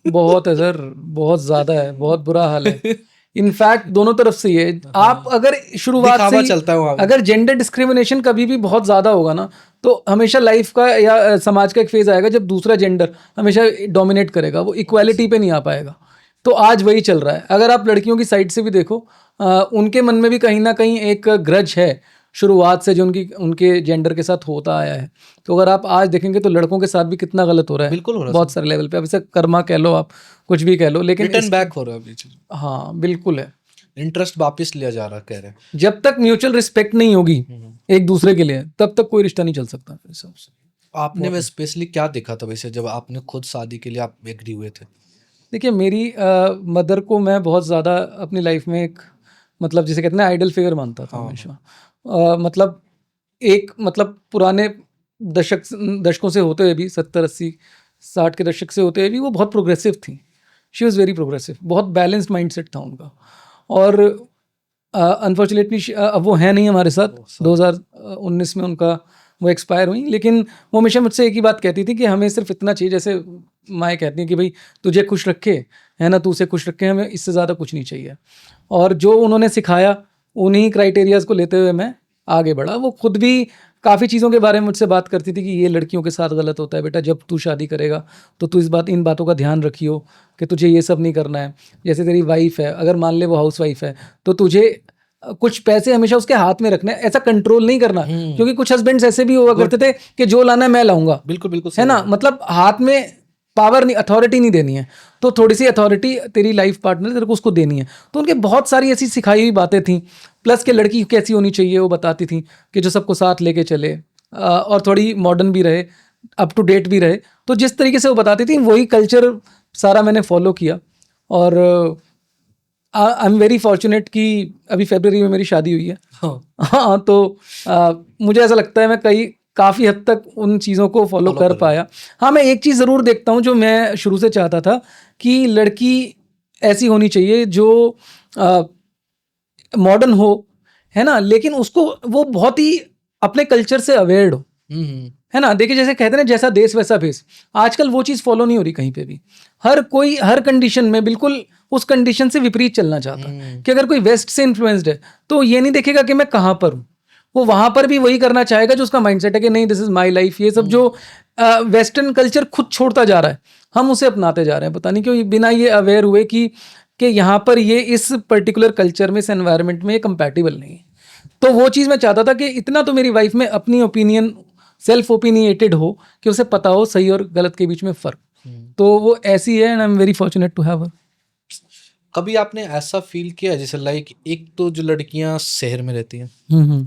बहुत है सर, बहुत ज्यादा है, बहुत बुरा हाल है। इनफैक्ट दोनों तरफ से ये आप अगर शुरुआत से चलता है अगर जेंडर डिस्क्रिमिनेशन कभी भी बहुत ज्यादा होगा ना तो हमेशा लाइफ का या समाज का एक फेज आएगा जब दूसरा जेंडर हमेशा डोमिनेट करेगा, वो इक्वालिटी पे नहीं आ पाएगा। तो आज वही चल रहा है। अगर आप लड़कियों की साइड से भी देखो, उनके मन में भी कहीं ना कहीं एक ग्रज है शुरुआत से जो उनके जेंडर के साथ होता आया है। तो अगर आप आज देखेंगे तो लड़कों के साथ भी कितना गलत हो रहा है, बिल्कुल हो रहा है बहुत सारे लेवल पे। अब इसे कर्मा कह लो, आप कुछ भी कह लो, लेकिन रिटर्न बैक हो रहा है। हाँ बिल्कुल है, इंटरेस्ट वापस लिया जा रहा, कह रहे हैं। जब तक म्यूचुअल रिस्पेक्ट नहीं होगी एक दूसरे के लिए तब तक कोई रिश्ता नहीं चल सकता। आपने वैसे स्पेशली क्या देखा था वैसे जब आपने खुद शादी के लिए आप एग्री हुए थे? देखिए मेरी मदर को मैं बहुत ज़्यादा अपनी लाइफ में एक मतलब जिसे कहते हैं आइडल फिगर मानता था हमेशा। मतलब एक मतलब पुराने दशकों से होते हुए भी 70 80 60 के दशक से होते हुए भी वो बहुत प्रोग्रेसिव थी। शी वॉज वेरी प्रोग्रेसिव, बहुत बैलेंस्ड माइंडसेट था उनका। और अनफॉर्चुनेटली अब वो है नहीं हमारे साथ, 2019 में उनका वो एक्सपायर हुई। लेकिन वो हमेशा मुझसे एक ही बात कहती थी कि हमें सिर्फ इतना चाहिए, जैसे माएँ कहती हैं कि भाई तुझे खुश रखे है ना, तू उसे खुश रखे, हमें इससे ज़्यादा कुछ नहीं चाहिए। और जो उन्होंने सिखाया उन्हीं क्राइटेरियाज़ को लेते हुए मैं आगे बढ़ा। वो खुद भी काफ़ी चीज़ों के बारे में मुझसे बात करती थी कि ये लड़कियों के साथ गलत होता है बेटा, जब तू शादी करेगा तो तू इन बातों का ध्यान रखियो कि तुझे ये सब नहीं करना है। जैसे तेरी वाइफ है, अगर मान ले वो हाउस वाइफ है तो तुझे कुछ पैसे हमेशा उसके हाथ में रखने, ऐसा कंट्रोल नहीं करना। क्योंकि कुछ हस्बैंड्स ऐसे भी हुआ करते थे कि जो लाना है मैं लाऊंगा। बिल्कुल बिल्कुल है ना, मतलब हाथ में पावर नहीं, अथॉरिटी नहीं देनी है, तो थोड़ी सी अथॉरिटी तेरी लाइफ पार्टनर तेरे को उसको देनी है। तो उनके बहुत सारी ऐसी सिखाई हुई बातें थी। प्लस के लड़की कैसी होनी चाहिए वो बताती थी कि जो सबको साथ लेके चले और थोड़ी मॉडर्न भी रहे, अप टू डेट भी रहे। तो जिस तरीके से वो बताती थी वही कल्चर सारा मैंने फॉलो किया। और आई एम वेरी फॉर्चुनेट कि अभी फरवरी में मेरी शादी हुई है। हाँ तो मुझे ऐसा लगता है मैं काफ़ी हद तक उन चीज़ों को फॉलो कर पाया। हाँ मैं एक चीज़ ज़रूर देखता हूँ जो मैं शुरू से चाहता था कि लड़की ऐसी होनी चाहिए जो मॉडर्न हो, है ना, लेकिन उसको वो बहुत ही अपने कल्चर से अवेयर हो। है ना, देखिए जैसे कहते हैं ना जैसा देश वैसा भेष, आजकल वो चीज़ फॉलो नहीं हो रही कहीं पे भी। हर कोई हर कंडीशन में बिल्कुल उस कंडीशन से विपरीत चलना चाहता है कि अगर कोई वेस्ट से इन्फ्लुएंस्ड है तो ये नहीं देखेगा कि मैं कहाँ पर हूँ, वो वहाँ पर भी वही करना चाहेगा जो उसका माइंडसेट है कि नहीं दिस इज माय लाइफ। ये सब जो वेस्टर्न कल्चर खुद छोड़ता जा रहा है हम उसे अपनाते जा रहे हैं, पता नहीं क्यों, बिना ये अवेयर हुए कि यहाँ पर ये इस पर्टिकुलर कल्चर में, इस एनवायरनमेंट में ये कंपैटिबल नहीं है। तो वो चीज़ मैं चाहता था कि इतना तो मेरी वाइफ में अपनी ओपिनियन सेल्फ ओपिनिएटेड हो कि उसे पता हो सही और गलत के बीच में फ़र्क। तो वो ऐसी है and I am very fortunate to have her. कभी आपने ऐसा फील किया जैसे लाइक एक तो जो लड़कियां शहर में रहती हैं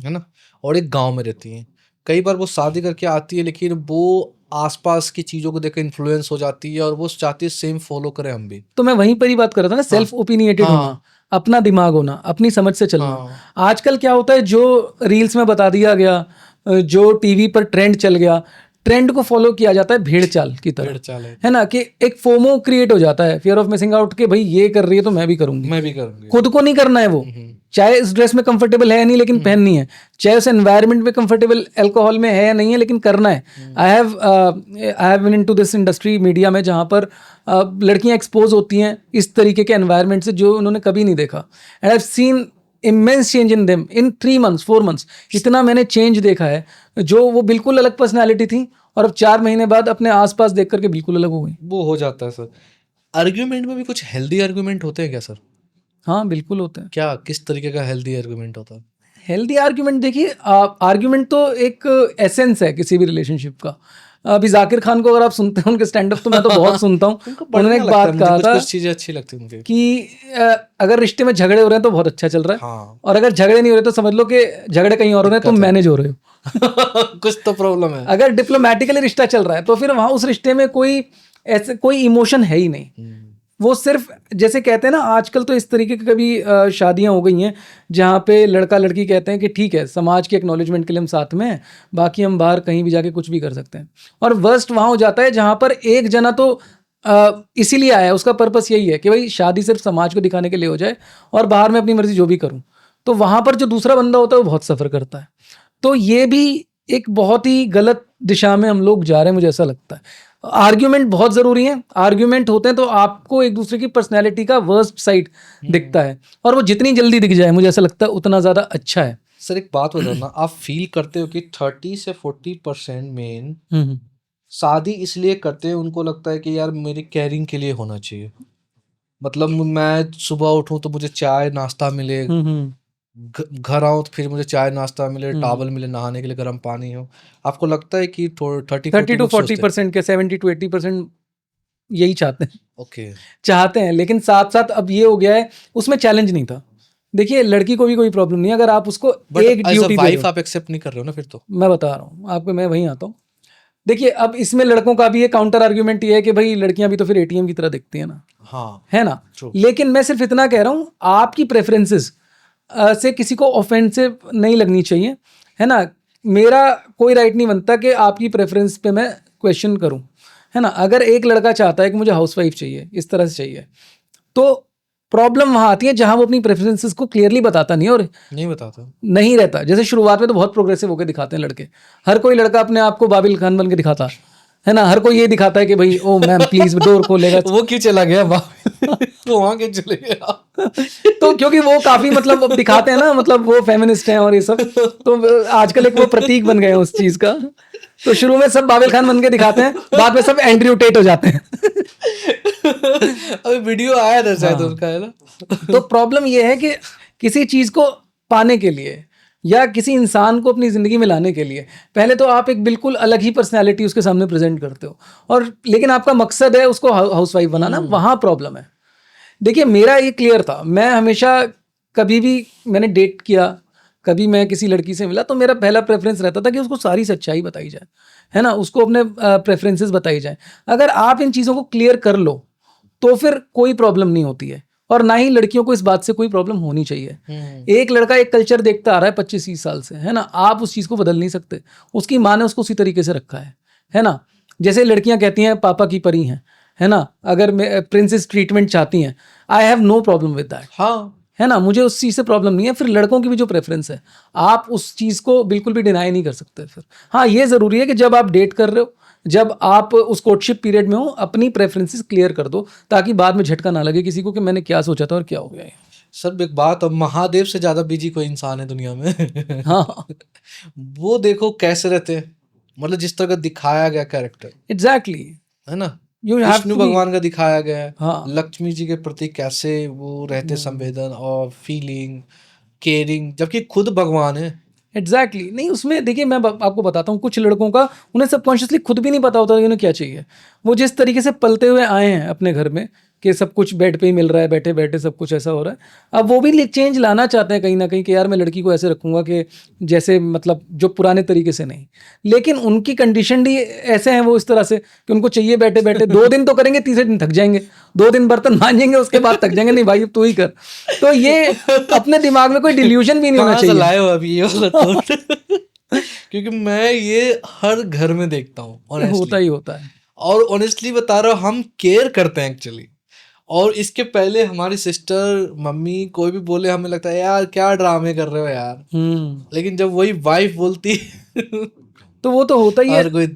है ना, और एक गांव में रहती हैं, कई बार वो शादी करके आती है लेकिन वो आसपास की चीजों को देखकर इन्फ्लुएंस हो जाती है और वो चाहती है सेम फॉलो करें हम भी। तो मैं वहीं पर ही बात कर रहा था ना, सेल्फ ओपिनिएटेड होना, अपना दिमाग होना, अपनी समझ से चलना। आजकल क्या होता है, जो रील्स में बता दिया गया, जो टीवी पर ट्रेंड चल गया, ट्रेंड को फॉलो किया जाता है भेड़ चाल की तरह, है ना, कि एक फोमो क्रिएट हो जाता है, फियर ऑफ मिसिंग आउट, के भाई ये कर रही है तो मैं भी करूंगी। खुद को नहीं करना है वो, चाहे इस ड्रेस में कंफर्टेबल है नहीं लेकिन पहननी है, चाहे उस एनवायरनमेंट में कंफर्टेबल अल्कोहल में है या नहीं है लेकिन करना है। I have been into this industry media में जहाँ पर लड़कियाँ एक्सपोज होती हैं इस तरीके के एनवायरनमेंट से जो उन्होंने कभी नहीं देखा। And I have seen immense change in them in 3 months 4 months। इतना मैंने चेंज देखा है, जो वो बिल्कुल अलग पर्सनैलिटी थी और अब 4 महीने बाद अपने आसपास देख करके बिल्कुल अलग हो गई। वो हो जाता है सर। आर्ग्यूमेंट में भी कुछ हेल्दी आर्ग्यूमेंट होते हैं क्या सर? हाँ बिल्कुल होते हैं। क्या किस तरीके का हेल्दी आर्ग्यूमेंट होता है? हेल्दी आर्ग्यूमेंट देखिए, आर्ग्यूमेंट तो एक एसेंस है किसी भी रिलेशनशिप का। अभी जाकिर खान को अगर आप सुनते हैं उनके स्टैंड अप, तो मैं तो बहुत सुनता हूँ। उन्होंने एक बात कहा था, कुछ चीजें अच्छी लगती हैं उनकी, कि अगर रिश्ते में झगड़े हो रहे हैं तो बहुत अच्छा चल रहा है, हाँ। और अगर झगड़े नहीं हो रहे तो समझ लो कि झगड़े कहीं और हो रहे हैं, तुम मैनेज हो रहे हो। कुछ तो प्रॉब्लम है। अगर डिप्लोमेटिकली रिश्ता चल रहा है तो फिर वहां उस रिश्ते में कोई इमोशन है ही नहीं। वो सिर्फ, जैसे कहते हैं ना, आजकल तो इस तरीके की कभी शादियां हो गई हैं जहाँ पे लड़का लड़की कहते हैं कि ठीक है, समाज के एक्नॉलेजमेंट के लिए हम साथ में हैं, बाकी हम बाहर कहीं भी जाके कुछ भी कर सकते हैं। और वर्स्ट वहाँ हो जाता है जहाँ पर एक जना तो इसीलिए आया है, उसका पर्पस यही है कि भाई शादी सिर्फ समाज को दिखाने के लिए हो जाए और बाहर में अपनी मर्जी जो भी करूँ। तो वहाँ पर जो दूसरा बंदा होता है वो बहुत सफ़र करता है। तो ये भी एक बहुत ही गलत दिशा में हम लोग जा रहे हैं, मुझे ऐसा लगता है। आर्ग्यूमेंट बहुत ज़रूरी है। आर्ग्यूमेंट होते हैं तो आपको एक दूसरे की पर्सनैलिटी का वर्स्ट साइड दिखता है, और वो जितनी जल्दी दिख जाए मुझे ऐसा लगता है उतना ज़्यादा अच्छा है। सर एक बात बताओ ना, आप फील करते हो कि 30 से 40% मेन शादी इसलिए करते हैं, उनको लगता है कि यार मेरी कैरिंग के लिए होना चाहिए, मतलब मैं सुबह उठूं तो मुझे चाय नाश्ता मिले, घर आऊं तो फिर मुझे चाय नाश्ता मिले, टॉवल मिले, नहाने के लिए गर्म पानी हो। आपको लगता है कि 30 to 40% के 70 to 80% यही चाहते हैं? ओके, चाहते हैं, लेकिन साथ साथ अब ये हो गया है, उसमें चैलेंज नहीं था। देखिए लड़की को भी कोई प्रॉब्लम नहीं है अगर आप उसको एक ड्यूटी वाइफ आप एक्सेप्ट नहीं कर रहे हो ना फिर तो। मैं बता रहा हूँ आपको, मैं वहीं आता हूँ। देखिए अब इसमें लड़कों का भी ये काउंटर आर्ग्यूमेंट ये है कि भाई लड़कियां भी तो फिर एटीएम की तरह दिखती है ना, हाँ है ना। लेकिन मैं सिर्फ इतना कह रहा हूँ, आपकी प्रेफरेंसेस से किसी को ऑफेंसिव नहीं लगनी चाहिए, है ना। मेरा कोई राइट नहीं बनता कि आपकी प्रेफरेंस पे मैं क्वेश्चन करूं, है ना। अगर एक लड़का चाहता है कि मुझे हाउसवाइफ चाहिए, इस तरह से चाहिए, तो प्रॉब्लम वहाँ आती है जहाँ वो अपनी प्रेफरेंसेस को क्लियरली बताता नहीं, और नहीं रहता। जैसे शुरुआत में तो बहुत प्रोग्रेसिव होकर दिखाते हैं लड़के, हर कोई लड़का अपने आप को बाबिल खान बन के दिखाता है ना। हर कोई ये दिखाता है कि भाई ओ मैम प्लीज डोर खोलेगा। वो क्यों चला गया तो वहाँ क्यों चले गया? तो क्योंकि वो काफी मतलब दिखाते हैं ना, मतलब वो फेमिनिस्ट हैं और ये सब, तो आजकल एक वो प्रतीक बन गए हैं उस चीज का। तो शुरू में सब बाबिल खान बन के दिखाते हैं, बाद में सब एंड्रयू टेट हो जाते हैं। अभी वीडियो आया था शायद उनका, है ना। तो प्रॉब्लम ये है कि किसी चीज को पाने के लिए या किसी इंसान को अपनी ज़िंदगी में लाने के लिए पहले तो आप एक बिल्कुल अलग ही पर्सनैलिटी उसके सामने प्रेजेंट करते हो, और लेकिन आपका मकसद है उसको हाउसवाइफ बनाना, वहाँ प्रॉब्लम है। देखिए मेरा ये क्लियर था, मैं हमेशा कभी भी मैंने डेट किया, कभी मैं किसी लड़की से मिला, तो मेरा पहला प्रेफरेंस रहता था कि उसको सारी सच्चाई बताई जाए, है ना, उसको अपने प्रेफरेंसेस बताई जाए। अगर आप इन चीज़ों को क्लियर कर लो तो फिर कोई प्रॉब्लम नहीं होती है, और ना ही लड़कियों को इस बात से कोई प्रॉब्लम होनी चाहिए। एक लड़का एक कल्चर देखता आ रहा है 25-30 साल से, है ना, आप उस चीज़ को बदल नहीं सकते। उसकी माँ ने उसको उसी तरीके से रखा है ना। जैसे लड़कियां कहती हैं पापा की परी हैं, है ना, अगर प्रिंसेस ट्रीटमेंट चाहती हैं, I have no problem with that, हाँ, है ना, मुझे उस चीज़ से प्रॉब्लम नहीं है। फिर लड़कों की भी जो प्रेफरेंस है, आप उस चीज़ को बिल्कुल भी डिनाई नहीं कर सकते। फिर हाँ, ये ज़रूरी है कि जब आप डेट कर रहे हो, जब आप उस कोर्टशिप पीरियड में हो, अपनी प्रेफरेंसेस क्लियर कर दो, ताकि बाद में झटका ना लगे किसी को कि मैंने क्या सोचा था और क्या हो गया। सर एक बात, अब महादेव से ज़्यादा बिजी कोई इंसान है दुनिया में। हाँ वो देखो कैसे रहते हैं, मतलब जिस तरह का दिखाया गया कैरेक्टर, एग्जैक्टली, है ना, विष्णु भगवान का दिखाया गया है। हाँ, लक्ष्मी जी के प्रति कैसे वो रहते, संवेदन और फीलिंग, केयरिंग, जबकि खुद भगवान है। एग्जैक्टली नहीं, उसमें देखिए मैं आपको बताता हूँ, कुछ लड़कों का उन्हें सबकॉन्शियसली खुद भी नहीं पता होता कि उन्हें क्या चाहिए। वो जिस तरीके से पलते हुए आए हैं अपने घर में कि सब कुछ बेड पे ही मिल रहा है, बैठे बैठे सब कुछ ऐसा हो रहा है, अब वो भी चेंज लाना चाहते हैं कहीं ना कहीं कि यार मैं लड़की को ऐसे रखूंगा कि जैसे मतलब जो पुराने तरीके से नहीं। लेकिन उनकी कंडीशन ही ऐसे हैं वो इस तरह से कि उनको चाहिए बैठे बैठे। 2 दिन तो करेंगे, तीसरे दिन थक जाएंगे, 2 दिन बर्तन मांजेंगे, उसके बाद थक जाएंगे, नहीं भाई अब तू ही कर। तो ये अपने दिमाग में कोई डिल्यूजन भी नहीं होना चाहिए। लाए हो अभी ये वाला थॉट? क्योंकि मैं ये हर घर में देखता हूँ, होता ही होता है। और ऑनेस्टली बता रहा हूँ, हम केयर करते हैं एक्चुअली। और इसके पहले हमारी सिस्टर, मम्मी, कोई भी बोले हमें लगता है यार क्या ड्रामे कर रहे हो यार। लेकिन जब वही वाइफ बोलती तो वो तो होता ही है। कोई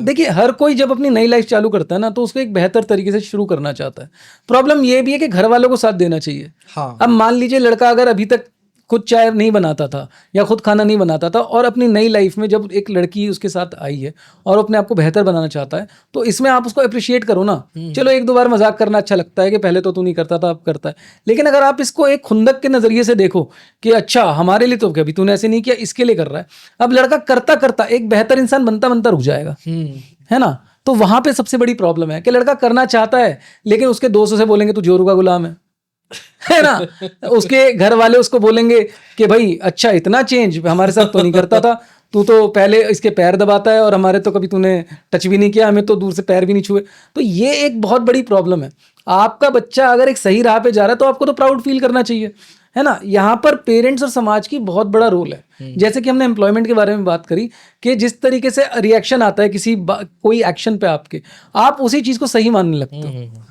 देखिए हर कोई जब अपनी नई लाइफ चालू करता है ना, तो उसको एक बेहतर तरीके से शुरू करना चाहता है। प्रॉब्लम ये भी है कि घर वालों को साथ देना चाहिए। हाँ। अब मान लीजिए लड़का अगर अभी तक खुद चाय नहीं बनाता था या खुद खाना नहीं बनाता था, और अपनी नई लाइफ में जब एक लड़की उसके साथ आई है और अपने आप को बेहतर बनाना चाहता है, तो इसमें आप उसको अप्रिशिएट करो ना। चलो एक दो बार मजाक करना अच्छा लगता है कि पहले तो तू नहीं करता था अब करता है, लेकिन अगर आप इसको एक खुंदक के नजरिए से देखो कि अच्छा हमारे लिए तो कभी तूने ऐसे नहीं किया, इसके लिए कर रहा है, अब लड़का करता करता एक बेहतर इंसान बनता बनता रुक जाएगा, है ना। तो वहां पे सबसे बड़ी प्रॉब्लम है कि लड़का करना चाहता है लेकिन उसके दोस्तों से बोलेंगे तू जोरू का गुलाम है ना। उसके घर वाले उसको बोलेंगे कि भाई अच्छा इतना चेंज, हमारे साथ तो नहीं करता था, तू तो पहले इसके पैर दबाता है और हमारे तो कभी तूने टच भी नहीं किया, हमें तो दूर से पैर भी नहीं छुए। तो ये एक बहुत बड़ी प्रॉब्लम है। आपका बच्चा अगर एक सही राह पे जा रहा है तो आपको तो प्राउड फील करना चाहिए, है ना। यहाँ पर पेरेंट्स और समाज की बहुत बड़ा रोल है। जैसे कि हमने एम्प्लॉयमेंट के बारे में बात करी कि जिस तरीके से रिएक्शन आता है कोई एक्शन पे आपके, आप उसी चीज को सही मानने लगते हो।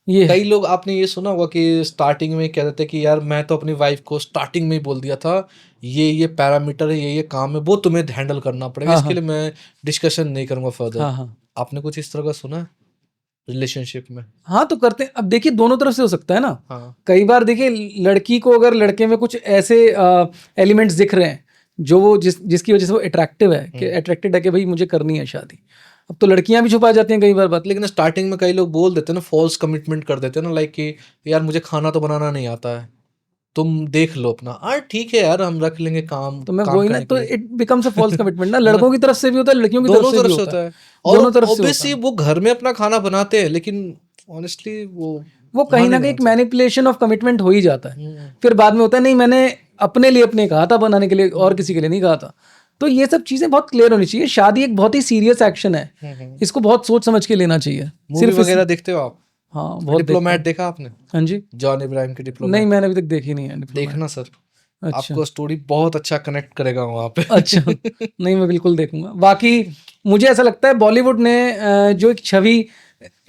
ये कई लोग, आपने ये सुना होगा कि स्टार्टिंग में कह देते कि यार मैं तो अपनी वाइफ को स्टार्टिंग में ही बोल दिया था ये पैरामीटर है, ये काम है, वो तुम्हें हैंडल करना पड़ेगा, इसके लिए मैं डिस्कशन नहीं करूंगा फर्दर। आपने कुछ इस तरह का सुना रिलेशनशिप में? हाँ तो करते हैं। अब देखिए दोनों तरफ से हो सकता है ना। हाँ। कई बार देखिए लड़की को अगर लड़के में कुछ ऐसे एलिमेंट्स दिख रहे हैं जो वो जिसकी वजह से वो अट्रैक्टिव है, कि अट्रैक्टेड है कि भाई मुझे करनी है शादी, अब तो लड़कियां भी छुपा जाती हैं कई बार बात। लेकिन स्टार्टिंग में कई लोग बोल देते हैं ना, फॉल्स कमिटमेंट कर देते हैं ना, लाइक कि यार मुझे खाना तो बनाना नहीं आता है, तुम देख लो अपना। ठीक है यार हम रख लेंगे काम, तो मैं काम वही ना, करने तो के लिए। It becomes a false commitment ना। लड़कों की तरफ से भी होता है, लड़कियों की दोनों तरफ तरफ से से भी होता है। दोनों और तरफ से होता ऑब्वियसली वो घर में अपना खाना बनाते हैं, लेकिन ऑनेस्टली वो कहीं ना कहीं एक मैनिपुलेशन ऑफ कमिटमेंट हो ही जाता है। फिर बाद में होता है नहीं मैंने अपने लिए कहा था बनाने के लिए और किसी के लिए नहीं कहा था। तो ये सब चीजें बहुत क्लियर होनी चाहिए। शादी एक बहुत ही सीरियस एक्शन है, इसको बहुत सोच समझ के लेना चाहिए। मूवी वगैरह देखते हो आप? हाँ बहुत। डिप्लोमेट देखा आपने? हाँ जी। जॉन इब्राहिम की डिप्लोमेट? नहीं मैंने अभी तक देखी नहीं है। देखना सर, अच्छा। आपको स्टोरी बहुत अच्छा कनेक्ट करेगा वहाँ पे। अच्छा नहीं मैं बिल्कुल देखूंगा। बाकी मुझे ऐसा लगता है बॉलीवुड ने जो एक छवि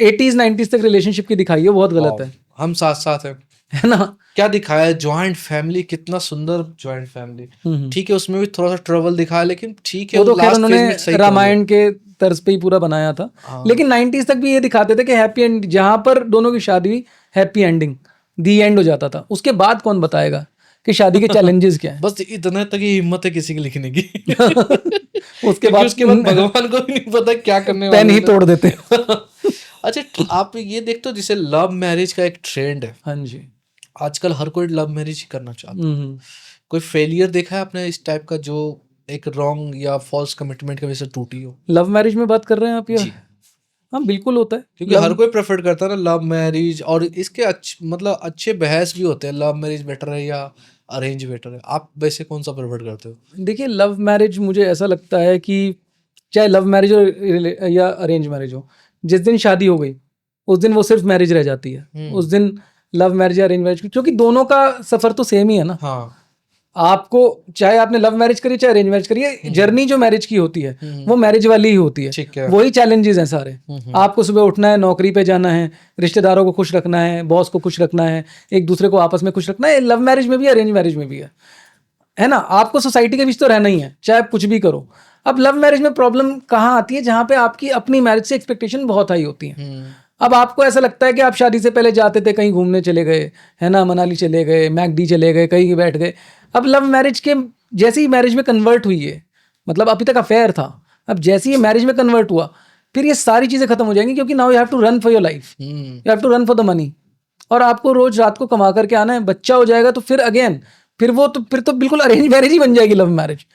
80s 90s तक रिलेशनशिप की दिखाई है बहुत गलत है। हम साथ साथ हैं, है ना। क्या दिखाया है, ज्वाइंट फैमिली, कितना सुंदर ज्वाइंट फैमिली। ठीक है उसमें भी थोड़ा सा ट्रबल दिखाया, लेकिन ठीक है वो तो खैर लास्ट फेज में उन्होंने रामायण के तर्ज पे ही पूरा बनाया था। लेकिन 90s तक भी ये दिखाते थे कि हैप्पी एंड, जहां पर दोनों की शादी हुई हैप्पी एंडिंग, दी एंड हो जाता था। उसके बाद कौन बताएगा कि शादी के चैलेंजेस क्या है। बस इतना तक ही हिम्मत है किसी की लिखने की। उसके बाद भगवान को भी नहीं पता क्या करने वाले, पेन ही तोड़ देते। अच्छा आप ये देखते हो जैसे लव मैरिज का एक ट्रेंड है। हाँ जी। आजकल हर कोई लव मैरिज ही करना चाहता है। कोई फेलियर देखा है आपने इस टाइप का जो एक रॉन्ग या फॉल्स कमिटमेंट की वजह से टूटी हो? लव मैरिज में बात कर रहे हैं आप? या हाँ बिल्कुल होता है, क्योंकि हर कोई प्रेफर करता है ना लव मैरिज, और इसके मतलब अच्छे बहस भी होते हैं, लव मैरिज बेटर है या अरेंज बेटर है। आप वैसे कौन सा प्रेफर करते हो? देखिए लव मैरिज मुझे ऐसा लगता है कि चाहे लव मैरिज हो या अरेंज मैरिज हो, जिस दिन शादी हो गई उस दिन वो सिर्फ मैरिज रह जाती है। उस दिन लव मैरिज या अरेंज मैरिज, क्योंकि दोनों का सफर तो सेम ही है ना। हाँ। आपको चाहे आपने लव मैरिज करी चाहे अरेंज मैरिज करी है, जर्नी जो मैरिज की होती है वो मैरिज वाली ही होती है। वही चैलेंजेस हैं सारे। आपको सुबह उठना है, नौकरी पे जाना है, रिश्तेदारों को खुश रखना है, बॉस को खुश रखना है, एक दूसरे को आपस में खुश रखना है। लव मैरिज में भी अरेंज मैरिज में भी है ना। आपको सोसाइटी के बीच तो रहना ही है चाहे आप कुछ भी करो। अब लव मैरिज में प्रॉब्लम कहाँ आती है? जहाँ पे आपकी अपनी मैरिज से एक्सपेक्टेशन बहुत हाई होती है। अब आपको ऐसा लगता है कि आप शादी से पहले जाते थे कहीं घूमने चले गए, है ना, मनाली चले गए, मैकडी चले गए, कहीं बैठ गए। अब लव मैरिज के जैसे ही मैरिज में कन्वर्ट हुई है, मतलब अभी तक अफेयर था, अब जैसे ही मैरिज में कन्वर्ट हुआ फिर ये सारी चीजें खत्म हो जाएंगी, क्योंकि now you have to run for your life, you have to run for the money, और आपको रोज रात को कमा करके आना है। बच्चा हो जाएगा तो फिर अगेन फिर तो बिल्कुल अरेंज मैरिज ही बन जाएगी लव मैरिज।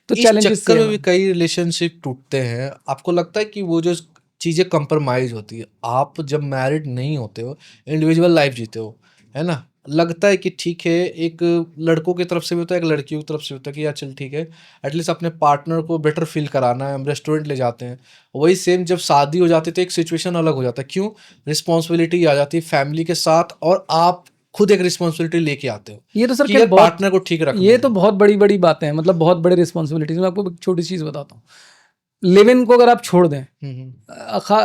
तो चैलेंजेस चक्कर में भी कई रिलेशनशिप टूटते हैं। आपको लगता है कि वो जो चीज़ें कंप्रोमाइज होती है, आप जब मैरिड नहीं होते हो, इंडिविजुअल लाइफ जीते हो, है ना, लगता है कि ठीक है, एक लड़कों की तरफ से भी होता है, एक लड़कियों की तरफ से होता है कि यार चल ठीक है, एटलीस्ट अपने पार्टनर को बेटर फील कराना है, हम रेस्टोरेंट ले जाते हैं। वही सेम जब शादी हो जाती है तो एक सिचुएशन अलग हो जाता है। क्यों? रिस्पॉन्सिबिलिटी आ जाती है फैमिली के साथ, और आप खुद एक रिस्पॉन्सिबिलिटी लेके आते हो। ये तो सर कि पार्टनर को ठीक रखना। ये तो बहुत बड़ी बड़ी बातें हैं, मतलब बहुत बड़े रिस्पॉन्सिबिलिटीज। मैं आपको एक छोटी चीज़ बताता हूँ। लिव इन को अगर आप छोड़ दें,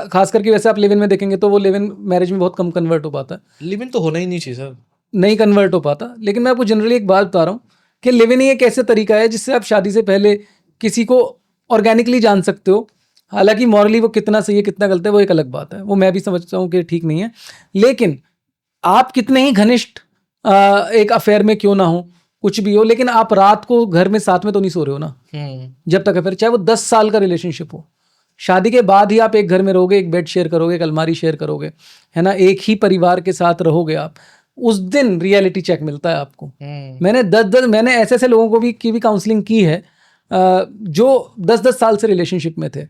खास करके वैसे आप लिव इन में देखेंगे तो वो लिव इन मैरिज में बहुत कम कन्वर्ट हो पाता है। लिव इन तो होना ही नहीं चाहिए सर, नहीं कन्वर्ट हो पाता। लेकिन मैं आपको जनरली एक बात बता रहा हूँ कि लिव इन ही एक ऐसे तरीका है जिससे आप शादी से पहले किसी को ऑर्गेनिकली जान सकते हो। हालांकि मॉरली वो कितना सही है कितना गलत है वो एक अलग बात है, वो मैं भी समझता हूँ कि ठीक नहीं है। लेकिन आप कितने ही घनिष्ठ एक अफेयर में क्यों ना हो, कुछ भी हो, लेकिन आप रात को घर में साथ में तो नहीं सो रहे हो ना जब तक अफेयर, चाहे वो 10 साल का रिलेशनशिप हो। शादी के बाद ही आप एक घर में रहोगे, एक बेड शेयर करोगे, एक अलमारी शेयर करोगे, है ना, एक ही परिवार के साथ रहोगे आप, उस दिन रियलिटी चेक मिलता है आपको। मैंने ऐसे ऐसे लोगों को भी काउंसलिंग की है जो 10-10 साल से रिलेशनशिप में थे,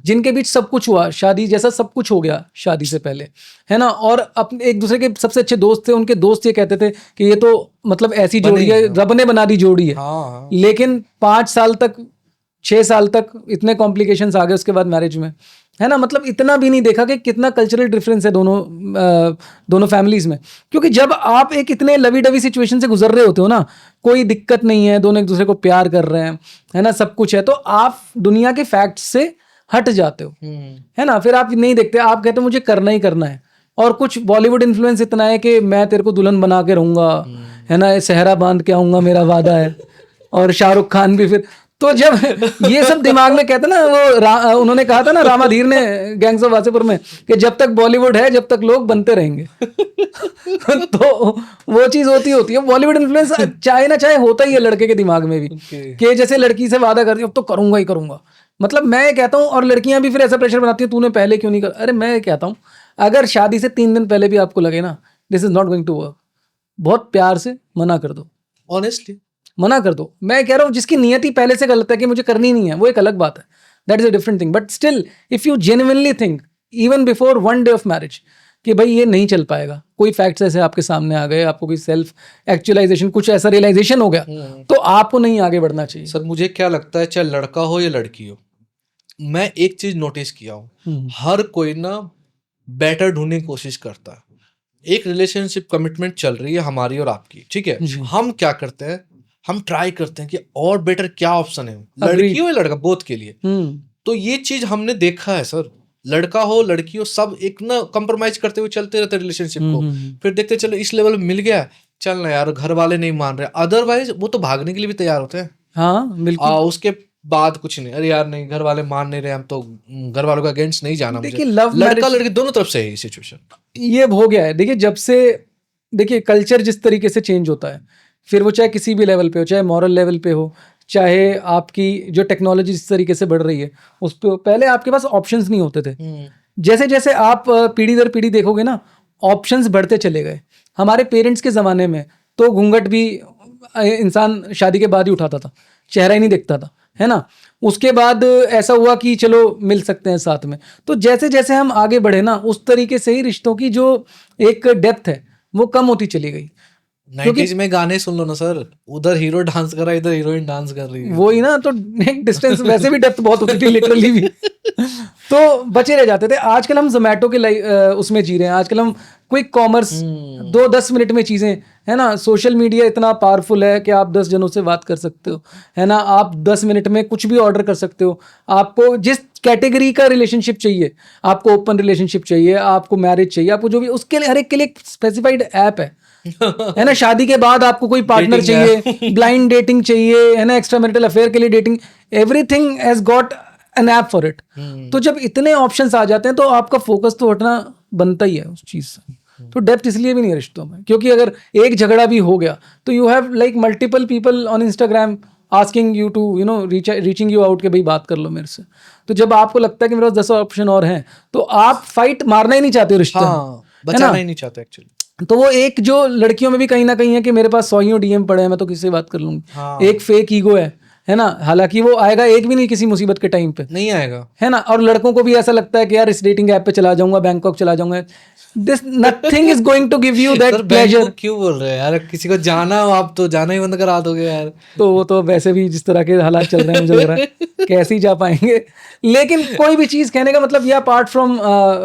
जिनके बीच सब कुछ हुआ, शादी जैसा सब कुछ हो गया शादी से पहले, है ना, और अपने एक दूसरे के सबसे अच्छे दोस्त थे, उनके दोस्त ये कहते थे कि ये तो मतलब ऐसी जोड़ी है, रब ने बना दी जोड़ी है। लेकिन 5 साल तक 6 साल तक इतने कॉम्प्लिकेशंस आ गए उसके बाद मैरिज में, है ना, मतलब इतना भी नहीं देखा कि कितना कल्चरल डिफरेंस है दोनों फैमिलीज में। क्योंकि जब आप एक इतने लवी डवी सिचुएशन से गुजर रहे होते हो ना, कोई दिक्कत नहीं है, दोनों एक दूसरे को प्यार कर रहे हैं, है ना, सब कुछ है, तो आप दुनिया के फैक्ट्स से हट जाते हो, है ना, फिर आप नहीं देखते, आप कहते हो मुझे करना ही करना है। और कुछ बॉलीवुड इन्फ्लुएंस इतना है कि मैं तेरे को दुल्हन बना के रहूंगा, है ना, सहरा बांध के आऊंगा, मेरा वादा है, और शाहरुख खान भी फिर। तो जब ये सब दिमाग में कहते ना, वो उन्होंने कहा था ना रामाधीर ने गैंग्स ऑफ वासेपुर में कि जब तक बॉलीवुड है जब तक लोग बनते रहेंगे। तो वो चीज होती है, बॉलीवुड इन्फ्लुएंस चाहे ना चाहे होता ही है लड़के के दिमाग में भी, कि जैसे लड़की से वादा करती है अब तो करूंगा ही करूंगा। मतलब मैं कहता हूँ, और लड़कियां भी फिर ऐसा प्रेशर बनाती है, तूने पहले क्यों नहीं कर। अरे मैं कहता हूँ, अगर शादी से 3 दिन पहले भी आपको लगे ना this is not going to work, बहुत प्यार से मना कर दो, ऑनेस्टली मना कर दो। मैं कह रहा हूँ जिसकी नियति पहले से गलत है कि मुझे करनी नहीं है, वो एक अलग बात है, that is a different thing. But still if you genuinely think even before 1 day of marriage कि भाई ये नहीं चल पाएगा, कोई फैक्ट्स ऐसे आपके सामने आ गए, आपको कोई सेल्फ एक्चुअलाइजेशन, कुछ ऐसा रियलाइजेशन हो गया, तो आपको नहीं आगे बढ़ना चाहिए। सर मुझे क्या लगता है, चाहे लड़का हो या लड़की हो, मैं एक चीज नोटिस किया हूँ, हर कोई ना बेटर ढूंढने की कोशिश करता है। एक रिलेशनशिप कमिटमेंट चल रही है हमारी और आपकी, ठीक है, हम क्या करते हैं, हम ट्राई करते हैं कि और बेटर क्या ऑप्शन है, लड़की हो या लड़का, बोथ के लिए। तो ये चीज हमने देखा है सर, लड़का हो लड़की हो सब एक ना कंप्रोमाइज करते हुए चलते रहते रिलेशनशिप को, फिर देखते चलो इस लेवल में मिल गया, चल ना यार घर वाले नहीं मान रहे, अदरवाइज वो तो भागने के लिए भी तैयार होते हैं। हाँ बिल्कुल। उसके बाद कुछ नहीं, अरे यार नहीं घर वाले मान नहीं रहे, हम तो घर वालों का अगेंस्ट नहीं जाना। देखिए लव लड़का लड़की दोनों तरफ से है ये सिचुएशन, ये हो गया है। देखिए जब से देखिए कल्चर जिस तरीके से चेंज होता है, फिर वो चाहे किसी भी लेवल पे हो, चाहे मॉरल लेवल पे हो, चाहे आपकी जो टेक्नोलॉजी जिस तरीके से बढ़ रही है उस पे, पहले आपके पास ऑप्शंस नहीं होते थे। जैसे जैसे आप पीढ़ी दर पीढ़ी देखोगे ना, ऑप्शंस बढ़ते चले गए। हमारे पेरेंट्स के ज़माने में तो घूंघट भी इंसान शादी के बाद ही उठाता था, चेहरा ही नहीं दिखता था, है ना। उसके बाद ऐसा हुआ कि चलो मिल सकते हैं साथ में। तो जैसे जैसे हम आगे बढ़े ना, उस तरीके से ही रिश्तों की जो एक डेप्थ है वो कम होती चली गई। 90s में गाने सुन लो ना सर, उधर हीरो डांस कर रहा है, इधर हीरोइन डांस कर रही है, वही ना, तो एक डिस्टेंस वैसे भी डेप्थ बहुत होती थी लिटरली भी, तो बचे रह जाते थे। आजकल हम जोमेटो के उसमें जी रहे हैं, आजकल हम क्विक कॉमर्स 2-10 मिनट में चीज़ें, है ना, सोशल मीडिया इतना पावरफुल है कि आप 10 जनों से बात कर सकते हो, है ना, आप 10 मिनट में कुछ भी ऑर्डर कर सकते हो। आपको जिस कैटेगरी का रिलेशनशिप चाहिए, आपको ओपन रिलेशनशिप चाहिए, आपको मैरिज चाहिए, आपको जो भी, उसके लिए हर एक के लिए स्पेसिफाइड ऐप है ना। शादी के बाद आपको कोई पार्टनर चाहिए, ब्लाइंड डेटिंग चाहिए, है ना, एक्स्ट्रा मैरिटल अफेयर के लिए dating, everything has got an app for it. तो जब इतने ऑप्शंस आ जाते हैं तो आपका फोकस तो हटना बनता ही है उस चीज से। तो डेप्थ इसलिए भी नहीं है रिश्तों में, क्योंकि अगर एक झगड़ा भी हो गया तो you have like multiple people on Instagram asking you to you know reaching you out के भाई बात कर लो मेरे से। तो जब आपको लगता है कि मेरे पास 10 ऑप्शन और हैं, तो आप फाइट मारना ही नहीं चाहते हो रिश्ते में, बचाना ही नहीं चाहते एक्चुअली। तो वो एक जो लड़कियों में भी कहीं ना कहीं है कि मेरे पास 100 डीएम पड़े हैं, मैं तो किसी से बात कर लूंगी। एक फेक ईगो है ना, हालांकि वो आएगा एक भी नहीं किसी मुसीबत के टाइम पे, नहीं आएगा, है ना। और लड़कों को भी ऐसा लगता है कि यार इस डेटिंग ऐप पे चला जाऊंगा, बैंकॉक चला जाऊंगा, this nothing is going to give you that pleasure. क्यों बोल रहे हैं यार, किसी को जाना हो आप तो जाना ही बंद करा दोगे यार। तो वो तो वैसे भी जिस तरह के हालात चल रहे हैं मुझे लग रहा है कैसे ही जा पाएंगे। लेकिन कोई भी चीज, कहने का मतलब ये अपार्ट फ्रॉम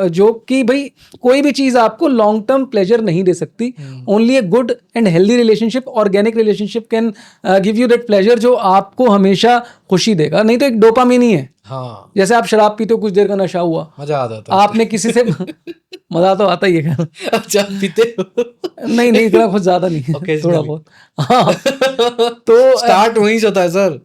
जोक, कि भाई कोई भी चीज आपको लॉन्ग टर्म प्लेजर नहीं दे सकती। Only a good and healthy relationship, organic relationship can give you that pleasure जो आपको हमेशा खुशी देगा। नहीं तो एक डोपामिन ही है। हाँ, जैसे आप शराब पीते हो, कुछ देर का नशा हुआ, मजा आता था, आपने किसी से मजा तो आता ही है। अच्छा पीते नहीं इतना कुछ ज्यादा नहीं है, थोड़ा बहुत। हाँ तो स्टार्ट वहीं से होता है सर।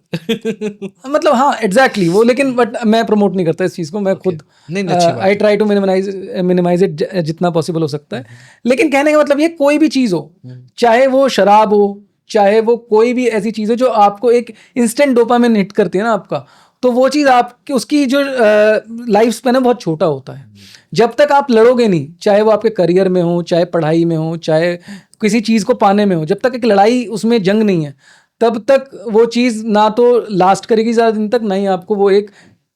मतलब हाँ एग्जैक्टली वो, लेकिन बट मैं प्रमोट नहीं करता इस चीज को, मैं खुद I try to minimise it जितना पॉसिबल हो सकता है। लेकिन कहने का मतलब ये कोई भी चीज हो, चाहे वो शराब हो, चाहे वो कोई भी ऐसी चीज़ हो जो आपको एक इंस्टेंट डोपामिन हिट करती है ना आपका, तो वो चीज़ आपकी उसकी जो लाइफ स्पैन है बहुत छोटा होता है। जब तक आप लड़ोगे नहीं, चाहे वो आपके करियर में हो, चाहे पढ़ाई में हो, चाहे किसी चीज़ को पाने में हो, जब तक एक लड़ाई उसमें जंग नहीं है, तब तक वो चीज़ ना तो लास्ट करेगी ज़्यादा दिन तक, ना ही आपको वो एक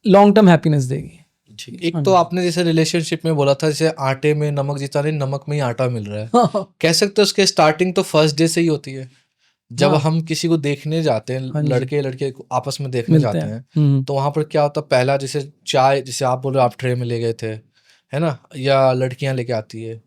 लॉन्ग टर्म हैप्पीनेस देगी। एक तो आपने जैसे रिलेशनशिप में बोला था, जैसे आटे में नमक जितना नहीं, नमक में ही आटा मिल रहा है। कह सकते हो उसके स्टार्टिंग तो फर्स्ट डे से ही होती है। जब हम किसी को देखने जाते हैं, लड़के लड़के आपस में देखने जाते हैं, तो वहां पर क्या होता है, पहला जैसे चाय, जैसे आप बोल रहे हो आप ट्रे में ले गए थे, है ना, या लड़कियां लेके आती है,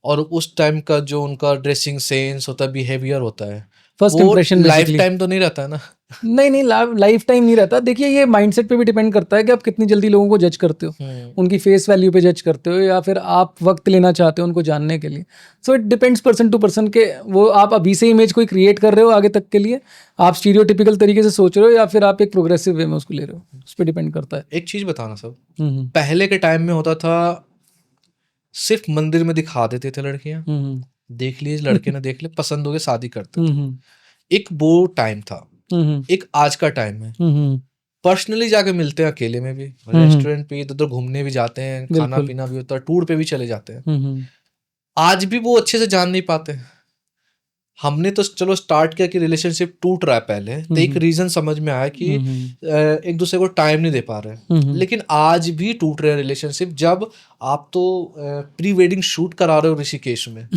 और उस टाइम का जो उनका ड्रेसिंग सेंस होता है, बिहेवियर होता है, फर्स्ट वो इंप्रेशन लाइफ टाइम तो नहीं रहता है ना। नहीं, लाइफ टाइम नहीं रहता। देखिए, ये माइंडसेट पे भी डिपेंड करता है कि आप कितनी जल्दी लोगों को जज करते हो, उनकी फेस वैल्यू पे जज करते हो, या फिर आप वक्त लेना चाहते हो उनको जानने के लिए। So it depends person to person के वो आप अभी से इमेज कोई क्रिएट कर रहे हो आगे तक के लिए, आप स्टीरियोटिपिकल तरीके से सोच रहे हो, या फिर आप एक प्रोग्रेसिव वे में उसको ले रहे हो, उस पर डिपेंड करता है। एक चीज बताना सब, पहले के टाइम में होता था सिर्फ मंदिर में दिखा देते थे लड़कियां, देख ली लड़के ने देख ले, पसंद हो गए, शादी करते थे। एक वो टाइम था, एक आज का टाइम है। पर्सनली जाके मिलते हैं अकेले में भी, रेस्टोरेंट पे इधर घूमने भी जाते हैं, खाना पीना भी होता है, टूर पे भी चले जाते हैं। आज भी वो अच्छे से जान नहीं पाते। हमने तो चलो स्टार्ट किया कि रिलेशनशिप टूट रहा है पहले, तो एक रीजन समझ में आया कि एक दूसरे को टाइम नहीं दे पा रहे, लेकिन आज भी टूट रहे हैं रिलेशनशिप। जब आप तो प्री वेडिंग शूट करा रहे हो ऋषिकेश में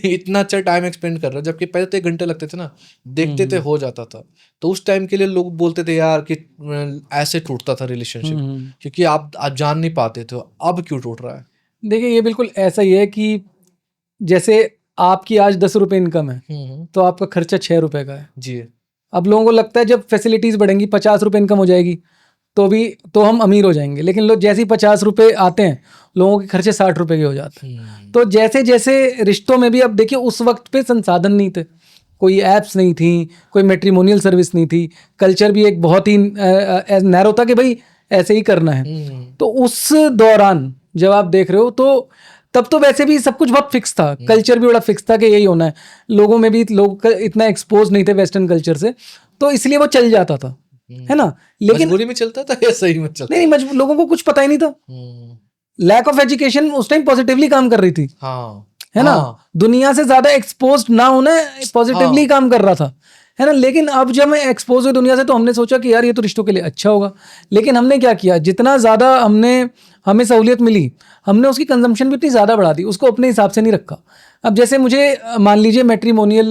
इतना अच्छा टाइम एक्सपेंड कर रहे हो, जबकि पहले तो 1 घंटे लगते थे ना, देखते थे हो जाता था। तो उस टाइम के लिए लोग बोलते थे यार कि ऐसे टूटता था रिलेशनशिप, क्योंकि आप जान नहीं पाते थे। अब क्यों टूट रहा है? देखिए, ये बिल्कुल ऐसा ही है कि जैसे आपकी आज 10 रुपए इनकम है, तो आपका खर्चा 6 रुपए का है जी। अब लोगों को लगता है जब फैसिलिटीज बढ़ेंगी, 50 रुपए इनकम हो जाएगी, तो हम अमीर हो जाएंगे। लेकिन लोग जैसे ही 50 रुपए आते हैं, लोगों के खर्चे 60 रुपए के हो जाते हैं। तो जैसे जैसे रिश्तों में भी, अब देखिए उस वक्त पे संसाधन नहीं थे, कोई ऐप्स नहीं थी, कोई मैट्रिमोनियल सर्विस नहीं थी, कल्चर भी एक बहुत ही नैरो था कि भाई ऐसे ही करना है। तो उस दौरान जब आप देख रहे हो, तो तब तो वैसे भी सब कुछ बहुत फिक्स था, कल्चर भी बड़ा फिक्स था कि यही होना है। लोगों में भी लोग इतना एक्सपोज नहीं थे वेस्टर्न कल्चर से, तो इसलिए वो चल जाता था, है ना। लेकिन मजबूरी में चलता था या सही में चलता? नहीं, लोगों को कुछ पता ही नहीं था। लैक ऑफ एजुकेशन उस टाइम पॉजिटिवली काम कर रही थी, है ना। दुनिया से ज्यादा एक्सपोज ना होना पॉजिटिवली काम कर रहा था, है ना। लेकिन अब जब मैं एक्सपोज हुई दुनिया से, तो हमने सोचा कि यार ये तो रिश्तों के लिए अच्छा होगा। लेकिन हमने क्या किया, जितना ज़्यादा हमें सहूलियत मिली, हमने उसकी कंजम्पशन भी इतनी ज़्यादा बढ़ा दी, उसको अपने हिसाब से नहीं रखा। अब जैसे मुझे मान लीजिए मैट्रिमोनियल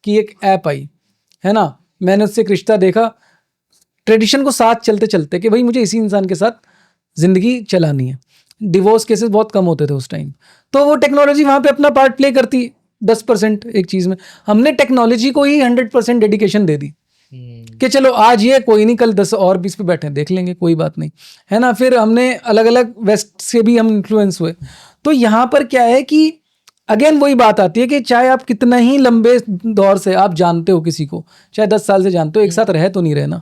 की एक ऐप आई, है ना, मैंने उससे एक रिश्ता देखा, ट्रेडिशन को साथ चलते चलते कि भाई मुझे इसी इंसान के साथ ज़िंदगी चलानी है। डिवोर्स केसेस बहुत कम होते थे उस टाइम, तो वो टेक्नोलॉजी वहाँ पे अपना पार्ट प्ले करती 10% एक चीज़ में। हमने टेक्नोलॉजी को ही 100% डेडिकेशन दे दी कि चलो आज ये, कोई नहीं कल 10 और 20 पे बैठे देख लेंगे, कोई बात नहीं, है ना। फिर हमने अलग अलग वेस्ट से भी हम इन्फ्लुएंस हुए। तो यहाँ पर क्या है कि अगेन वही बात आती है कि चाहे आप कितना ही लंबे दौर से आप जानते हो किसी को, चाहे 10 साल से जानते हो, एक साथ रह तो नहीं रहना।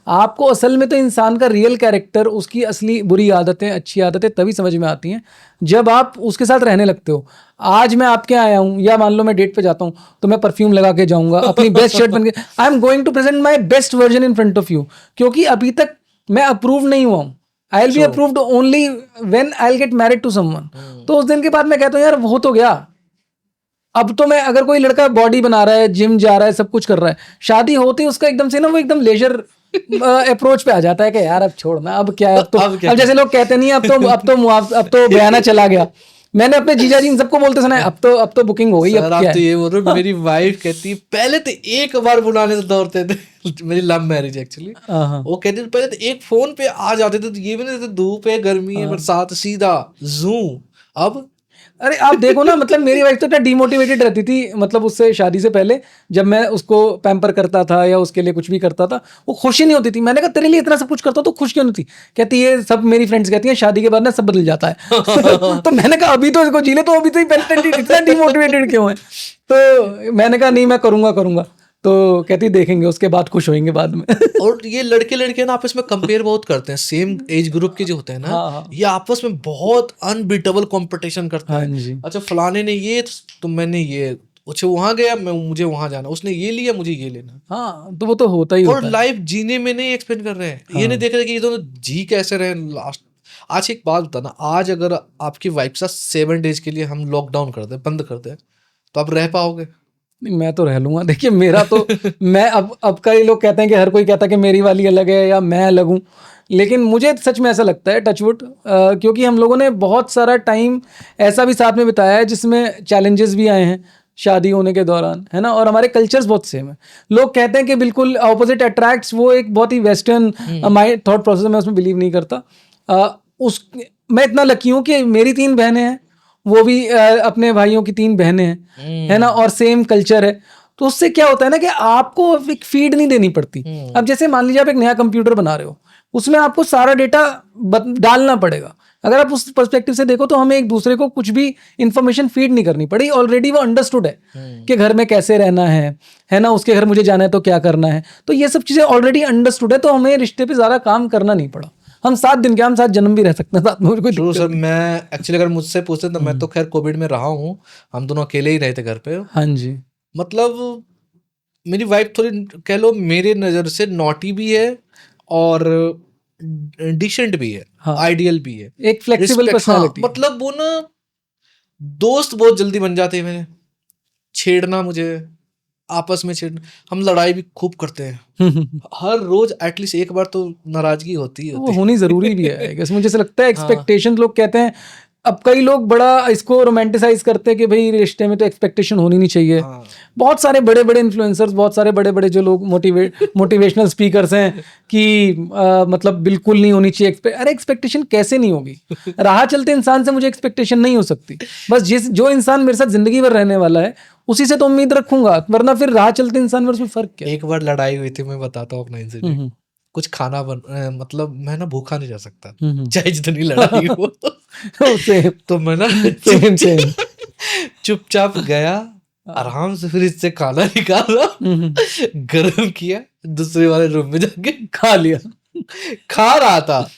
आपको असल में तो इंसान का रियल कैरेक्टर, उसकी असली बुरी आदतें, अच्छी आदतें तभी समझ में आती हैं जब आप उसके साथ रहने लगते हो। आज मैं आपके आया हूँ, या मान लो मैं डेट पे जाता हूँ, तो मैं परफ्यूम लगा के जाऊंगा, अपनी बेस्ट शर्ट बन के, I am going to present my best version in front of you, क्योंकि अभी तक मैं अप्रूव नहीं हुआ हूँ। I will be approved only when I will get married to someone. तो उस दिन के बाद मैं कहता हूँ यार हो तो गया। अब तो मैं, अगर कोई लड़का बॉडी बना रहा है, जिम जा रहा है, सब कुछ कर रहा है, शादी होती है उसका एकदम से ना वो एकदम लेजर अप्रोच पे आ जाता है कि यार अब छोड़ना, अब क्या है, अब जैसे लोग कहते नहीं अब तो बयाना चला गया। मैंने अपने जीजा जी इन सबको बोलते सुना है, अब तो बुकिंग हो गई। अब क्या तो ये बोल रहे हो, मेरी वाइफ कहती है पहले तो एक बार बुलाने से दौड़ते थे मेरी लव मैरिज एक्चुअली, वो कहती थी पहले तो एक फोन पे आ जाते थे, तो ये भी नहीं देते, धूप है, गर्मी है, बरसात, सीधा जूम। अब अरे आप देखो ना, मतलब मेरी वाइफ तो इतना डिमोटिवेटेड रहती थी, मतलब उससे शादी से पहले जब मैं उसको पैम्पर करता था या उसके लिए कुछ भी करता था, वो खुश ही नहीं होती थी। मैंने कहा तेरे लिए इतना सब कुछ करता हूँ तो खुश क्यों नहीं थी? कहती है, सब मेरी फ्रेंड्स कहती हैं शादी के बाद ना सब बदल जाता है तो मैंने कहा अभी तो इसको जी ले, तो अभी तो इतना डिमोटिवेटेड क्यों है? तो मैंने कहा नहीं, मैं करूंगा। तो कहती देखेंगे, उसके बाद खुश होंगे बाद में और ये लड़के लड़कियां ना आपस में कंपेयर बहुत करते हैं, सेम एज ग्रुप के जो होते हैं ना, ये आपस में बहुत अनबीटेबल कंपटीशन करते हैं। अच्छा फलाने ने ये, तो मैंने ये, अच्छा वहां गया, मैं मुझे वहां जाना, उसने ये लिया मुझे ये लेना। हाँ, तो वो तो होता ही और होता है। लाइफ जीने में नहीं एक्सपेंड कर रहे हैं, ये नहीं देख रहे कि ये दोनों जी कैसे रहे लास्ट। आज एक बात बताना, आज अगर आपकी वाइफ के साथ 7 डेज के लिए हम लॉकडाउन कर दे, बंद कर दे, तो आप रह पाओगे? नहीं, मैं तो रह लूंगा। देखिए मेरा तो मैं अब कई लोग कहते हैं कि हर कोई कहता है कि मेरी वाली अलग है या मैं अलग हूँ, लेकिन मुझे सच में ऐसा लगता है, टचवुड, क्योंकि हम लोगों ने बहुत सारा टाइम ऐसा भी साथ में बिताया है जिसमें चैलेंजेस भी आए हैं शादी होने के दौरान, है ना, और हमारे कल्चर्स बहुत सेम है। लोग कहते हैं कि बिल्कुल ऑपोजिट अट्रैक्ट्स, वो एक बहुत ही वेस्टर्न माइंड थॉट प्रोसेस, मैं उसमें बिलीव नहीं करता। उस मैं इतना लकी हूँ कि मेरी 3 बहनें हैं, वो भी अपने भाइयों की 3 बहनें हैं, है ना, और सेम कल्चर है। तो उससे क्या होता है ना कि आपको एक फीड नहीं देनी पड़ती। अब जैसे मान लीजिए आप एक नया कंप्यूटर बना रहे हो, उसमें आपको सारा डेटा डालना पड़ेगा। अगर आप उस पर्सपेक्टिव से देखो तो हमें एक दूसरे को कुछ भी इंफॉर्मेशन फीड नहीं करनी पड़ी, ऑलरेडी वो अंडरस्टूड है कि घर में कैसे रहना है ना, उसके घर मुझे जाना है तो क्या करना है, तो ये सब चीजें ऑलरेडी अंडरस्टूड है, तो हमें रिश्ते पे ज्यादा काम करना नहीं पड़ा। हम 7 दिन के, हम 7 जन्म भी रह सकते हैं साथ में, कोई ट्रू सर। मैं एक्चुअली अगर मुझसे पूछते तो मैं तो खैर कोविड में रहा हूँ, हम दोनों अकेले ही रहे थे घर पे। हाँ जी। मतलब मेरी वाइफ थोड़ी कह लो मेरे नज़र से नॉटी भी है और डिसेंट भी है, हाँ। आइडियल भी है, एक फ्लेक्सिबल Respect, पर्सनालिटी। हाँ, मतलब वो ना दोस्त बहुत जल्दी बन जाते हैं मेरे। छेड़ना मुझे, आपस में छेड़ना, हम लड़ाई भी खूब करते हैं, हर रोज एटलीस्ट एक बार तो नाराजगी होती ही वो होती है। होनी जरूरी भी है, I guess। मुझे ऐसा लगता है हाँ। एक्सपेक्टेशन, लोग कहते हैं, अब कई लोग बड़ा इसको रोमांटिसाइज करते हैं कि भाई रिश्ते में तो एक्सपेक्टेशन होनी नहीं चाहिए। हाँ। बहुत सारे बड़े बड़े इन्फ्लुएंसर्स, बहुत सारे बड़े बड़े जो लोग मोटिवेशनल स्पीकर्स हैं कि मतलब बिल्कुल नहीं होनी चाहिए। अरे एक्सपेक्टेशन कैसे नहीं होगी? राह चलते इंसान से मुझे एक्सपेक्टेशन नहीं हो सकती। बस जो इंसान मेरे साथ जिंदगी भर रहने वाला है उसी से तो उम्मीद रखूंगा, वरना फिर राह चलते इंसान में उसमें फर्क क्या है? एक बार लड़ाई हुई थी, मैं बताता हूँ अपना इंसिडेंट। कुछ खाना मतलब मैं ना भूखा नहीं रह सकता, चाहे जितनी लड़ाई हो। तो मैं ना चुपचाप गया, आराम से फिर इससे खाना निकाला, गरम किया, दूसरे वाले रूम में जाके खा लिया। खा रहा था।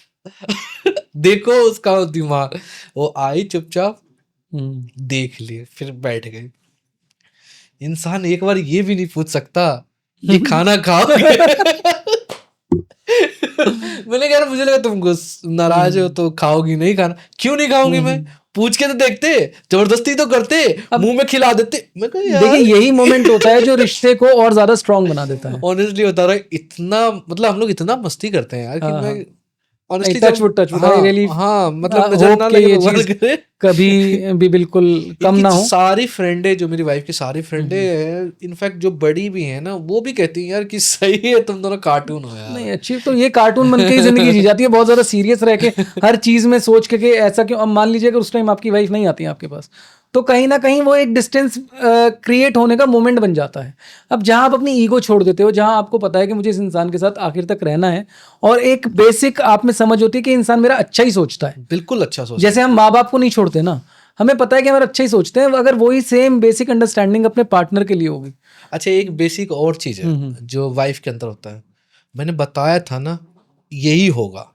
देखो उसका दिमाग, वो आई चुपचाप देख लिए, फिर बैठ गई। इंसान एक बार ये भी नहीं पूछ सकता कि खाना खाओगे? मैंने कहा मुझे लगा तुम नाराज हो तो खाओगी नहीं खाना। क्यों नहीं खाऊंगी मैं? पूछ के तो देखते, जबरदस्ती तो करते, मुंह में खिला देते। मैं कहा यार, देखिए यही मोमेंट होता है जो रिश्ते को और ज्यादा स्ट्रांग बना देता है। ऑनेस्टली बता रहा है, इतना मतलब हम लोग इतना मस्ती करते हैं यार कि हाँ, मैं ऑनेस्टली टचवुड आई रियली मतलब नजर ना लगे, भगवान करे कभी भी बिल्कुल कम ना हो। सारी फ्रेंडें जो मेरी वाइफ की सारी फ्रेंडें हैं, इनफैक्ट जो बड़ी भी हैं ना, वो भी कहती हैं यार कि सही है तुम दोनों कार्टून हो यार। नहीं अच्छी, तो ये कार्टून बन के ही जिंदगी जी जाती है, बहुत ज्यादा सीरियस रह के हर चीज में सोच के कि ऐसा क्यों। अब मान लीजिए अगर उस टाइम आपकी वाइफ नहीं आती है आपके पास, तो कहीं ना कहीं वो एक डिस्टेंस क्रिएट होने का मोमेंट बन जाता है। अब जहां आप अपनी ईगो छोड़ देते हो, जहां आपको पता है कि मुझे इस इंसान के साथ आखिर तक रहना है, और एक बेसिक आप में समझ होती है कि इंसान मेरा अच्छा ही सोचता है। बिल्कुल अच्छा सोचता है। जैसे हम माँ बाप को नहीं छोड़ते ना, हमें पता है कि हमारा अच्छा ही सोचते हैं, अगर वही सेम बेसिक अंडरस्टैंडिंग अपने पार्टनर के लिए होगी। अच्छा एक बेसिक और चीज है जो वाइफ के अंदर होता है, मैंने बताया था ना यही होगा,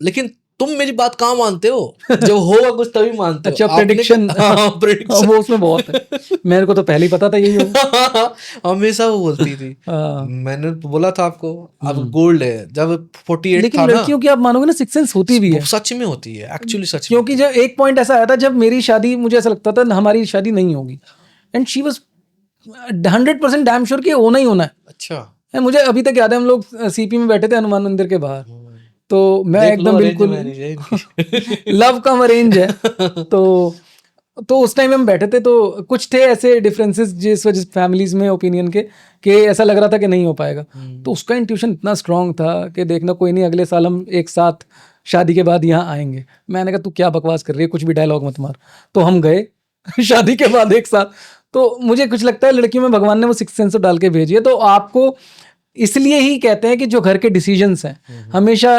लेकिन तुम मेरी बात कहाँ मानते हो? जब होगा कुछ तभी मानते हो। अच्छा प्रेडिक्शन, प्रेडिक्शन वो उसमें बहुत है। मेरे को तो पहले ही पता था यही होगा। हमेशा वो बोलती थी। मैंने बोला था आपको, अब गोल्ड है। जब 48 लेकिन था ना, लड़कियों की आप मानोगे ना सिक्स सेंस होती भी है, सच में होती है, एक्चुअली सच में। क्योंकि जब एक पॉइंट ऐसा आया था जब मेरी शादी, मुझे ऐसा लगता था हमारी शादी नहीं होगी, and she was 100% damn sure कि होना ही होना है। अच्छा, मुझे अभी तक याद है, हम लोग सीपी में बैठे थे हनुमान मंदिर के बाहर, तो मैं एकदम बिल्कुल लव कम अरेंज है, तो उस टाइम हम बैठे थे, तो कुछ थे ऐसे डिफरेंसेस जिस वजह से फैमिलीज में ओपिनियन के कि ऐसा लग रहा था कि नहीं हो पाएगा। तो उसका इंट्यूशन इतना स्ट्रांग था कि देखना कोई नहीं, अगले साल हम एक साथ शादी के बाद यहाँ आएंगे। मैंने कहा तू क्या बकवास कर रही है, कुछ भी डायलॉग मत मार। तो हम गए शादी के बाद एक साथ। तो मुझे कुछ लगता है लड़कियों में भगवान ने वो सिक्स सेंस डाल के भेजी है। तो आपको इसलिए ही कहते हैं कि जो घर के डिसीजंस हैं हमेशा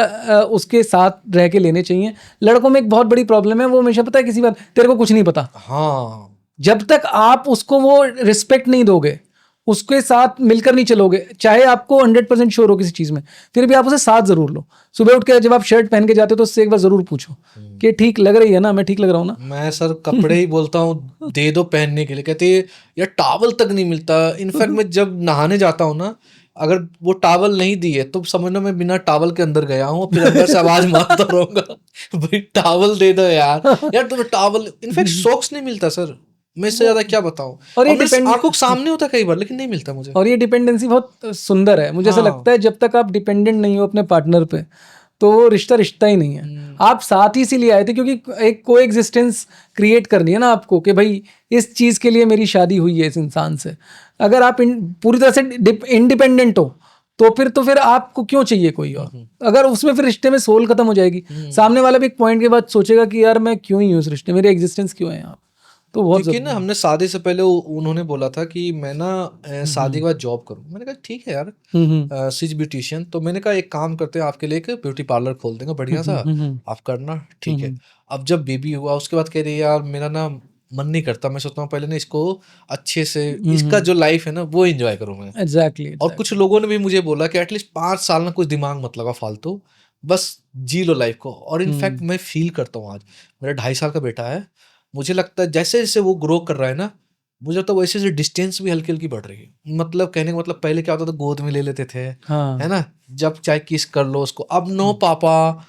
उसके साथ रह के लेने चाहिए। लड़कों में एक बहुत बड़ी प्रॉब्लम है, वो हमेशा पता है किसी बात तेरे को कुछ नहीं पता। हाँ, जब तक आप उसको वो रिस्पेक्ट नहीं दोगे, उसके साथ मिलकर नहीं चलोगे, चाहे आपको 100% श्योर हो किसी चीज में, फिर भी आप उसे साथ जरूर लो। सुबह उठ के जब आप शर्ट पहन के जाते हो तो उससे एक बार जरूर पूछो कि ठीक लग रही है ना, मैं ठीक लग रहा हूँ ना। मैं सर कपड़े ही बोलता हूँ दे दो पहनने के लिए, कहते हैं यार टावल तक नहीं मिलता। इनफैक्ट मैं जब नहाने जाता हूँ ना, अगर वो टावल नहीं दी है तो समझ लो मैं बिना टावल के अंदर गया हूँ, फिर अंदर से आवाज मारता रहूंगा भाई टावल दे दो यार, यार तुम्हें टावल। इनफैक्ट सॉक्स नहीं मिलता सर, मैं इससे ज्यादा क्या बताऊं। और ये और मैं डिपेंड आंखों के सामने होता कई बार, लेकिन नहीं मिलता मुझे। और ये डिपेंडेंसी बहुत सुंदर है, मुझे ऐसा हाँ। लगता है जब तक आप डिपेंडेंट नहीं हो अपने पार्टनर पे तो वो रिश्ता रिश्ता ही नहीं है। आप साथ ही इसीलिए आए थे क्योंकि एक को एग्जिस्टेंस क्रिएट करनी है ना आपको, कि भाई इस चीज़ के लिए मेरी शादी हुई है इस इंसान से। अगर आप पूरी तरह से इंडिपेंडेंट हो तो फिर आपको क्यों चाहिए कोई और। अगर उसमें फिर रिश्ते में सोल खत्म हो जाएगी, सामने वाला भी एक पॉइंट के बाद सोचेगा कि यार मैं क्यों ही हूँ इस रिश्ते में, मेरी एग्जिस्टेंस क्यों है यहाँ। तो बहुत क्योंकि ना हमने शादी से पहले उन्होंने बोला था कि मैं ना शादी के बाद जॉब करूं। मैंने कहा ठीक है यार, सिज ब्यूटिशियन। तो मैंने कहा एक काम करते हैं, आपके लिए एक ब्यूटी पार्लर खोल देंगे बढ़िया सा, आप करना। ठीक है। अब जब बेबी हुआ उसके बाद कह रही है यार मेरा ना मन नहीं करता, मैं सोचता हूँ पहले ना इसको अच्छे से इसका जो लाइफ है ना वो एंजॉय करूँ मैं। एग्जैक्टली। और कुछ लोगों ने भी मुझे बोला कि एटलीस्ट 5 साल ना कुछ दिमाग मत लगा फालतू, बस जी लो लाइफ को। और इनफैक्ट मैं फील करता हूँ, आज मेरा 2.5 साल का बेटा है, मुझे लगता है जैसे जैसे वो ग्रो कर रहा है ना, मुझे लगता है वैसे वैसे डिस्टेंस भी हल्की हल्की बढ़ रही है। मतलब कहने का मतलब पहले क्या होता था, गोद में ले लेते थे, है ना, जब चाहे किस कर लो उसको। अब नो पापा,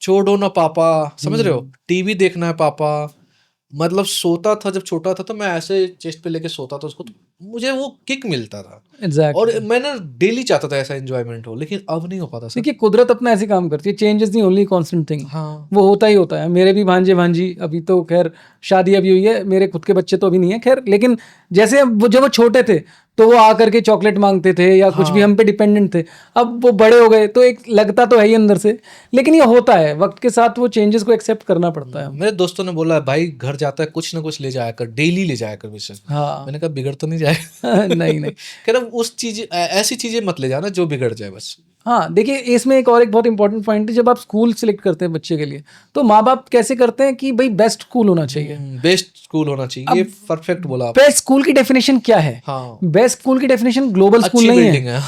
छोड़ो ना पापा, समझ रहे हो, टीवी देखना है पापा। मतलब सोता था जब छोटा था तो मैं ऐसे चेस्ट पे लेके सोता था उसको, तो मुझे वो किक मिलता था। Exactly. और मैं ना डेली चाहता था ऐसा एंजॉयमेंट हो, लेकिन अब नहीं हो पाता सर। देखिए कुदरत अपना ऐसे काम करती है, change is the only constant thing. हाँ। वो होता ही होता है। मेरे भी भांजे भांजी, अभी तो खैर शादी अभी हुई है, मेरे खुद के बच्चे तो अभी नहीं है खैर, लेकिन जैसे वो जब वो छोटे थे तो वो आकर के चॉकलेट मांगते थे या कुछ भी, हम पे डिपेंडेंट थे। अब वो बड़े हो गए तो एक लगता तो है ही अंदर से, लेकिन ये होता है वक्त के साथ, वो चेंजेस को एक्सेप्ट करना पड़ता है। मेरे दोस्तों ने बोला भाई घर जाता है कुछ ना कुछ ले जाया कर, डेली ले जाया कर वैसे। हाँ। मैंने कहा बिगड़ तो नहीं जाएगा नहीं नहीं। कह रहा उस चीज ऐसी चीजें मत ले जाना जो बिगड़ जाए बस। हाँ देखिए, इसमें एक और एक बहुत इंपॉर्टेंट पॉइंट है, जब आप स्कूल सिलेक्ट करते हैं बच्चे के लिए तो माँ बाप कैसे करते हैं कि भाई बेस्ट स्कूल होना चाहिए। बेस्ट स्कूल होना चाहिए, ये परफेक्ट बोला आप। बेस्ट स्कूल की डेफिनेशन क्या है? हाँ। बेस्ट स्कूल की डेफिनेशन ग्लोबल स्कूल नहीं है। है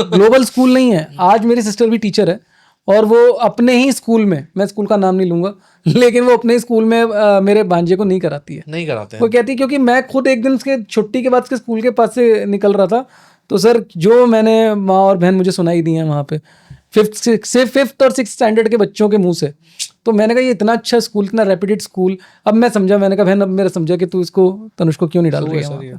ग्लोबल स्कूल नहीं है। आज मेरी सिस्टर भी टीचर है और वो अपने ही स्कूल में, मैं स्कूल का नाम नहीं लूंगा, लेकिन वो अपने स्कूल में मेरे भांजे को नहीं कराती है। नहीं कराते हैं। वो कहती है, क्योंकि मैं खुद एक दिन उसके छुट्टी के बाद उसके स्कूल के पास से निकल रहा था, तो सर जो मैंने माँ और बहन मुझे सुनाई दी है वहाँ पे 5th और 6th स्टैंडर्ड के बच्चों के मुंह से, तो मैंने कहा ये इतना अच्छा स्कूल, इतना रेप्यूटेड स्कूल। अब मैं समझा, मैंने कहा बहन अब मेरा समझा कि तू इसको तनुष को क्यों नहीं डाल रही है वहाँ पे।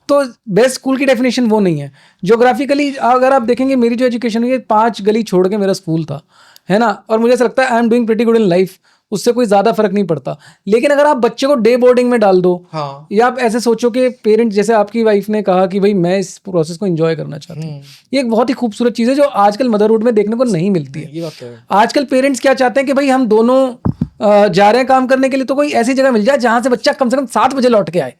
तो बेस्ट स्कूल की डेफिनेशन वो नहीं है। ज्योग्राफिकली अगर आप देखेंगे, मेरी जो एजुकेशन हुई है 5 गली छोड़ के मेरा स्कूल था, है ना, और मुझे ऐसा लगता है I am doing pretty good in life, उससे कोई ज्यादा फर्क नहीं पड़ता। लेकिन अगर आप बच्चे को डे बोर्डिंग में डाल दो, हाँ। या आप ऐसे सोचो कि पेरेंट्स, जैसे आपकी वाइफ ने कहा कि भाई मैं इस प्रोसेस को एंजॉय करना चाहती हूँ, ये एक बहुत ही खूबसूरत चीज़ है जो आजकल मदरहुड में देखने को नहीं मिलती है। ये बात है। आजकल पेरेंट्स क्या चाहते हैं कि भाई हम दोनों जा रहे हैं काम करने के लिए, तो कोई ऐसी जगह मिल जाए जहां से बच्चा कम से कम 7 बजे लौट के आए,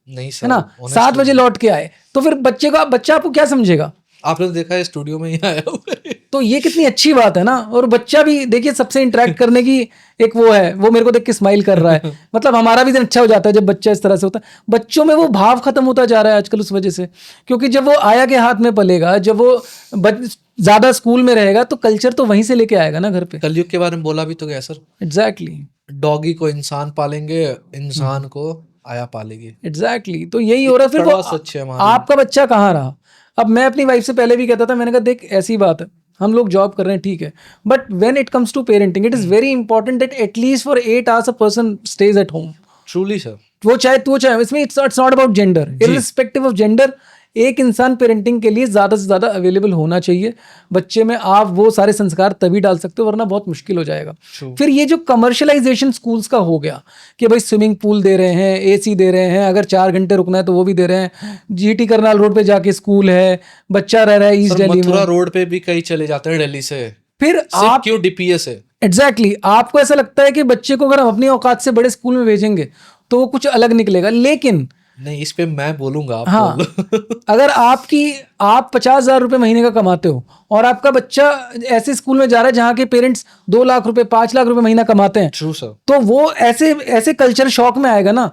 नहीं सर, है ना, 7 बजे लौट के आए, तो फिर बच्चा आपको क्या समझेगा? आपने तो देखा है स्टूडियो में ही आया हुआ है। तो ये कितनी अच्छी बात है ना। और बच्चा भी देखिए सबसे इंटरेक्ट करने की एक वो है, वो मेरे को देख के स्माइल कर रहा है, मतलब हमारा भी दिन अच्छा हो जाता है जब बच्चा इस तरह से होता है। बच्चों में वो भाव खत्म होता जा रहा है आजकल उस वजह से, क्योंकि जब वो आया के हाथ में पलेगा, जब वो ज्यादा स्कूल में रहेगा तो कल्चर तो वहीं से लेके आएगा ना घर पे। कलयुग के बारे में बोला भी तो गया सर। एग्जैक्टली। डॉगी को इंसान पालेंगे, इंसान को आया पालेगी। एग्जैक्टली। तो यही हो रहा है। फिर वो सच है हमारा। आपका बच्चा कहाँ रहा? अब मैं अपनी वाइफ से पहले भी कहता था, मैंने कहा देख ऐसी बात है, हम लोग जॉब कर रहे हैं ठीक है, but when it comes to parenting it is very important that at least for 8 hours a person stays at home. Truly sir. वो चाहे इसमें it's not about gender, irrespective of gender, एक इंसान पेरेंटिंग के लिए ज़्यादा से ज़्यादा अवेलेबल होना चाहिए। बच्चे में आप वो सारे संस्कार तभी डाल सकते हो, वरना बहुत मुश्किल हो जाएगा। फिर ये जो कमर्शलाइजेशन स्कूल्स का हो गया कि भाई स्विमिंग पूल दे रहे हैं, एसी दे रहे हैं, अगर 4 घंटे रुकना है तो वो भी दे रहे हैं, जीटी करनाल रोड पे जाके स्कूल है, बच्चा रह रहा है ईस्ट दिल्ली में, मथुरा रोड पे भी कई चले जाते हैं दिल्ली से। फिर आप क्यों डीपीएस है? एग्जैक्टली आपको ऐसा लगता है कि बच्चे को अगर हम अपनी औकात से बड़े स्कूल में भेजेंगे तो वो कुछ अलग निकलेगा, लेकिन नहीं, इस पे मैं बोलूंगा आप हाँ बोल। अगर आप 50,000 रुपए महीने का कमाते हो और आपका बच्चा ऐसे स्कूल में जा रहा है जहाँ के पेरेंट्स 2 लाख रुपए 5 लाख रुपए महीना कमाते हैं, ट्रू सर, तो वो ऐसे ऐसे कल्चर शॉक में आएगा ना।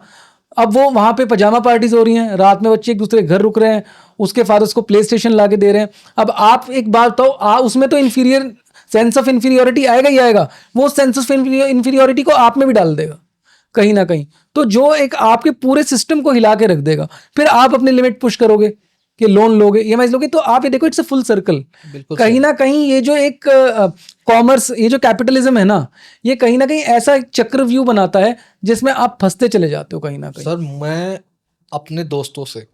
अब वो वहाँ पे पजामा पार्टीज हो रही हैं, रात में बच्चे एक दूसरे के घर रुक रहे हैं, उसके फादर उसको प्ले स्टेशन ला के दे रहे हैं। अब आप एक बात बताओ, उसमें तो इन्फीरियर सेंस ऑफ इन्फीरियोरिटी आएगा ही आएगा, वो सेंस ऑफ इन्फीरियोरिटी को आप में भी डाल देगा कहीं ना कहीं, तो जो एक आपके पूरे सिस्टम को हिला के रख देगा। फिर आप अपने लिमिट पुश करोगे कि लोन लोगे, ईएमआई लोगे, तो आप ये देखो इट्स अ फुल सर्कल। कहीं ना कहीं ये जो एक कॉमर्स, ये जो कैपिटलिज्म है ना, ये कहीं ना कहीं ऐसा एक चक्रव्यूह बनाता है जिसमें आप फंसते चले जाते हो कहीं ना कहीं। सर मैं अपने दोस्तों से,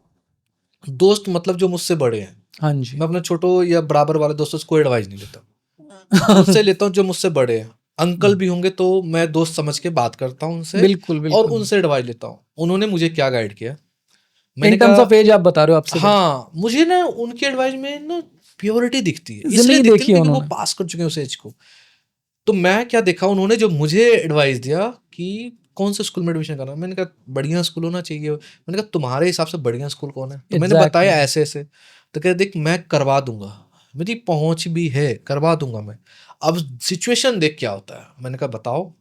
दोस्त मतलब जो मुझसे बड़े हैं, हाँ जी, मैं अपने छोटो या बराबर वाले दोस्तों से कोई एडवाइस नहीं लेता, उनसे लेता हूँ जो मुझसे बड़े हैं। अंकल भी होंगे तो मैं दोस्त समझ के बात करता हूँ उनसे, बिल्कुल बिल्कुल, और उनसे एडवाइस लेता हूँ उन्होंने मुझे क्या गाइड किया। इन टर्म्स ऑफ एज आप बता रहे हो आपसे? हाँ, मुझे ना उनकी एडवाइस में ना प्योरिटी दिखती है, इसलिए जिंदगी दिखती देखी है है क्योंकि वो उन्होंने। पास कर चुके हैं उस एज को। तो मैं क्या देखा, उन्होंने जो मुझे एडवाइस दिया कि कौन से स्कूल में एडमिशन करना, मैंने कहा बढ़िया स्कूल होना चाहिए। मैंने कहा तुम्हारे हिसाब से बढ़िया स्कूल कौन है? तो मैंने बताया ऐसे ऐसे। तो कह देख मैं करवा दूंगा, मेरी पहुंच भी है, करवा दूंगा मैं, अब सिचुएशन देख क्या होता है। मैंने कहा बताओ।